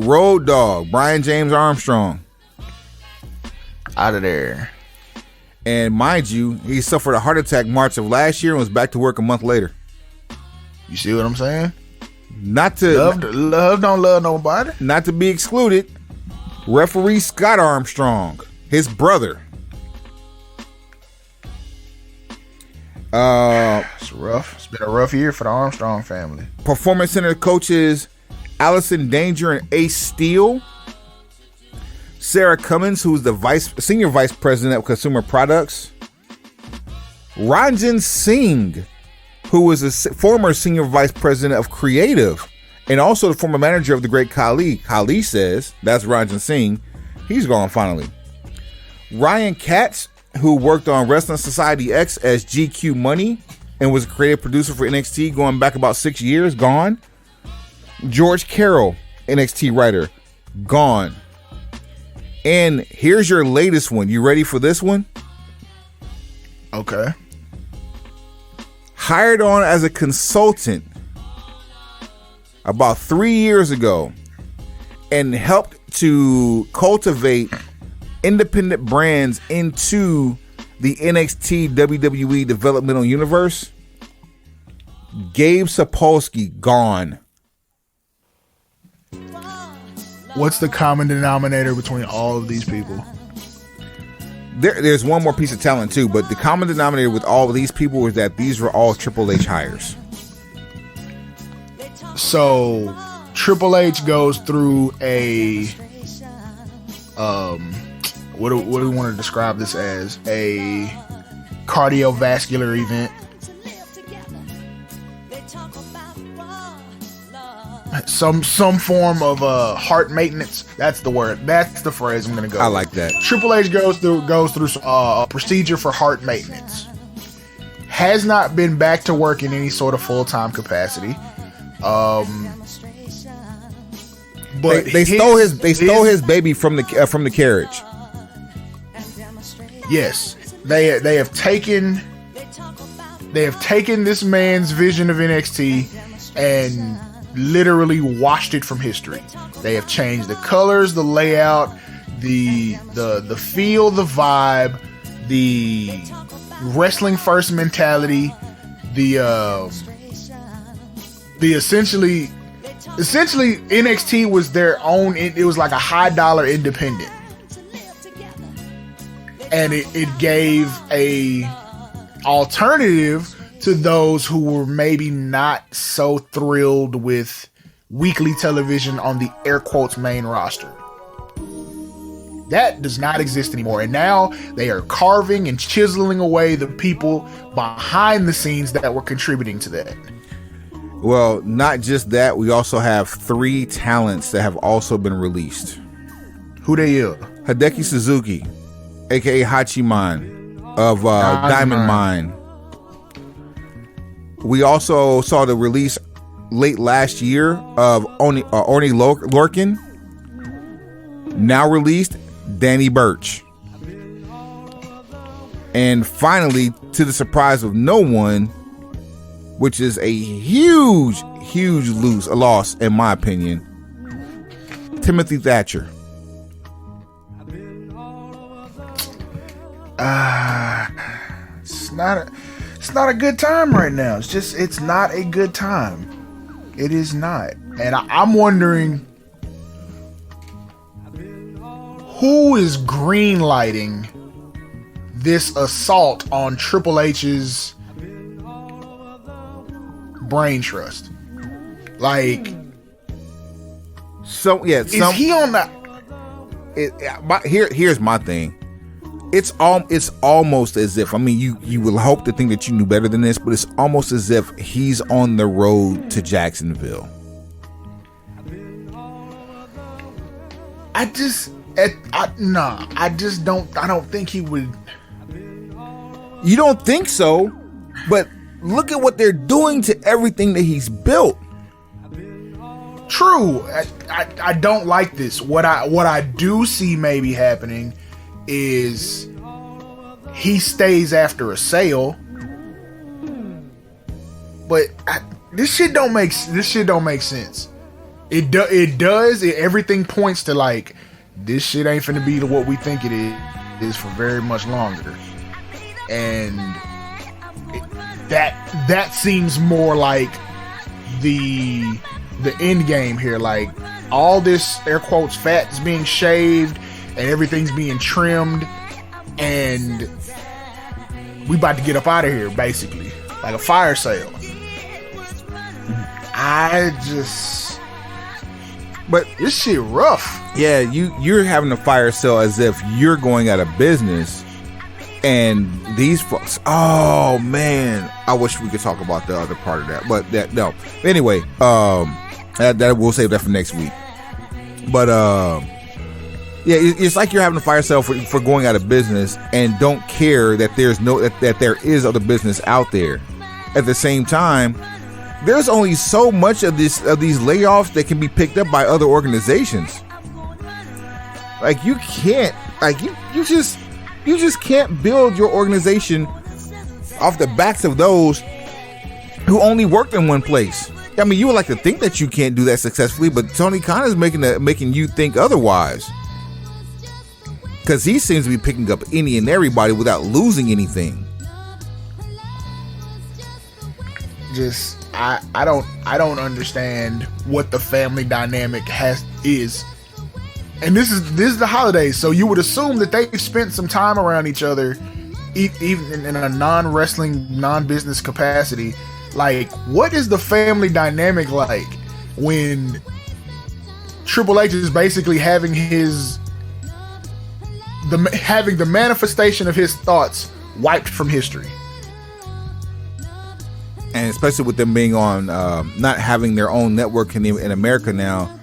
D: Road Dogg, Brian James Armstrong.
F: Out of there.
D: And mind you, he suffered a heart attack March of last year and was back to work a month later.
F: You see what I'm saying?
D: Love
F: don't love nobody.
D: Not to be excluded, referee Scott Armstrong, his brother.
F: It's rough. It's been a rough year for the Armstrong family.
D: Performance Center coaches Allison Danger and Ace Steele. Sarah Cummins, who's the senior vice president of consumer products. Ranjan Singh, who was a former senior vice president of creative and also the former manager of the great Khali. Khali says, that's Ranjan Singh. He's gone finally. Ryan Katz, who worked on Wrestling Society X as GQ Money and was a creative producer for NXT going back about 6 years, gone. George Carroll, NXT writer, gone. And here's your latest one. You ready for this one?
F: Okay.
D: Hired on as a consultant about 3 years ago and helped to cultivate independent brands into the NXT WWE developmental universe. Gabe Sapolsky, gone.
F: What's the common denominator between all of these people?
D: There's one more piece of talent too, but the common denominator with all of these people is that these were all Triple H hires.
F: So Triple H goes through a what do we want to describe this as? A cardiovascular event. Some form of heart maintenance. That's the word. That's the phrase I'm gonna go.
D: I like that.
F: Triple H goes through a procedure for heart maintenance. Has not been back to work in any sort of full-time capacity. But
D: they stole his baby from the carriage.
F: Yes, they have taken this man's vision of NXT and literally washed it from history. They have changed the colors, the layout, the feel, the vibe, the wrestling first mentality, the essentially NXT was their own. It was like a high dollar independent, and it gave a alternative to those who were maybe not so thrilled with weekly television on the air quotes main roster. That does not exist anymore. And now they are carving and chiseling away the people behind the scenes that were contributing to that.
D: Well, not just that, we also have 3 talents that have also been released.
F: Who they are?
D: Hideki Suzuki, aka Hachiman of Diamond Mine. We also saw the release late last year of Oni Lorcan. Now released, Danny Burch. And finally, to the surprise of no one, which is a huge loss in my opinion, Timothy Thatcher.
F: It's not a good time right now. It's not a good time. It is not. And I'm wondering who is greenlighting this assault on Triple H's brain trust. Like, is he on that?
D: Here's my thing. It's almost as if, I mean, you will hope to think that you knew better than this, but it's almost as if he's on the road to Jacksonville.
F: I don't think he would.
D: You don't think so? But look at what they're doing to everything that he's built.
F: True. I don't like this. What I do see maybe happening is he stays after a sale, but this shit don't make sense. It does. Everything points to like this shit ain't finna be what we think it is for very much longer, and that seems more like the end game here. Like, all this air quotes fat is being shaved and everything's being trimmed, and we about to get up out of here, basically, like a fire sale. But this shit rough.
D: Yeah, you're having a fire sale as if you're going out of business, and these folks. Oh man, I wish we could talk about the other part of that, but no. Anyway, that we'll save that for next week. But yeah, it's like you're having a fire sale for going out of business, and don't care that that there is other business out there. At the same time, there's only so much of these layoffs that can be picked up by other organizations. Like, you can't, like, you just can't build your organization off the backs of those who only worked in one place. I mean, you would like to think that you can't do that successfully, but Tony Khan is making you think otherwise, because he seems to be picking up any and everybody without losing anything.
F: I don't understand what the family dynamic is. And this is the holidays, so you would assume that they've spent some time around each other, even in a non-wrestling, non-business capacity. Like, what is the family dynamic like when Triple H is basically having the manifestation of his thoughts wiped from history?
D: And especially with them being on, not having their own network in America now,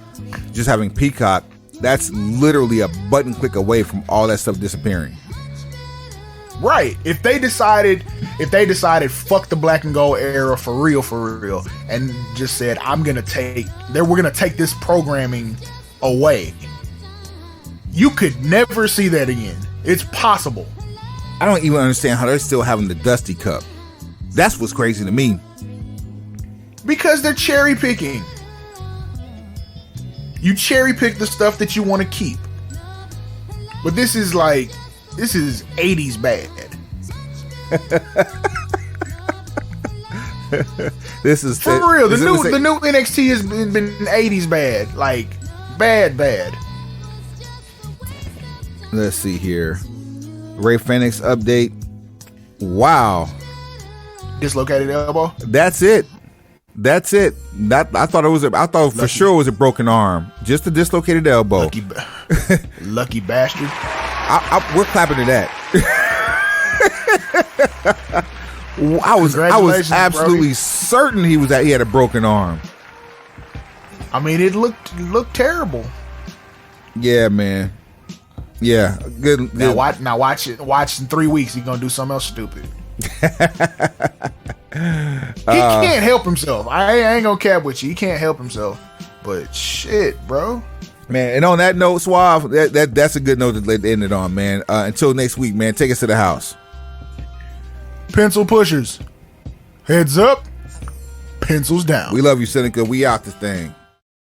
D: just having Peacock, that's literally a button click away from all that stuff disappearing.
F: Right. If they decided fuck the black and gold era for real, and just said, we're gonna take this programming away, you could never see that again. It's possible.
D: I don't even understand how they're still having the Dusty Cup. That's what's crazy to me.
F: Because they're cherry picking. You cherry pick the stuff that you want to keep. But this is 80s bad.
D: This is
F: for real. The new NXT has been 80s bad. Like, bad.
D: Let's see here. Ray Phoenix update. Wow.
F: Dislocated elbow.
D: That's it. I thought for sure it was a broken arm. Just a dislocated elbow.
F: Lucky bastard.
D: We're clapping to that. I was absolutely certain he had a broken arm.
F: I mean, it looked terrible.
D: Yeah, man. Yeah, good.
F: Now watch it. Watch in 3 weeks. He's gonna do something else stupid. He can't help himself. I ain't gonna cap with you. He can't help himself. But shit, bro.
D: Man, and on that note, Suave, that's a good note to end it on, man. Until next week, man. Take us to the house.
F: Pencil pushers. Heads up. Pencils down.
D: We love you, Seneca. We out this thing.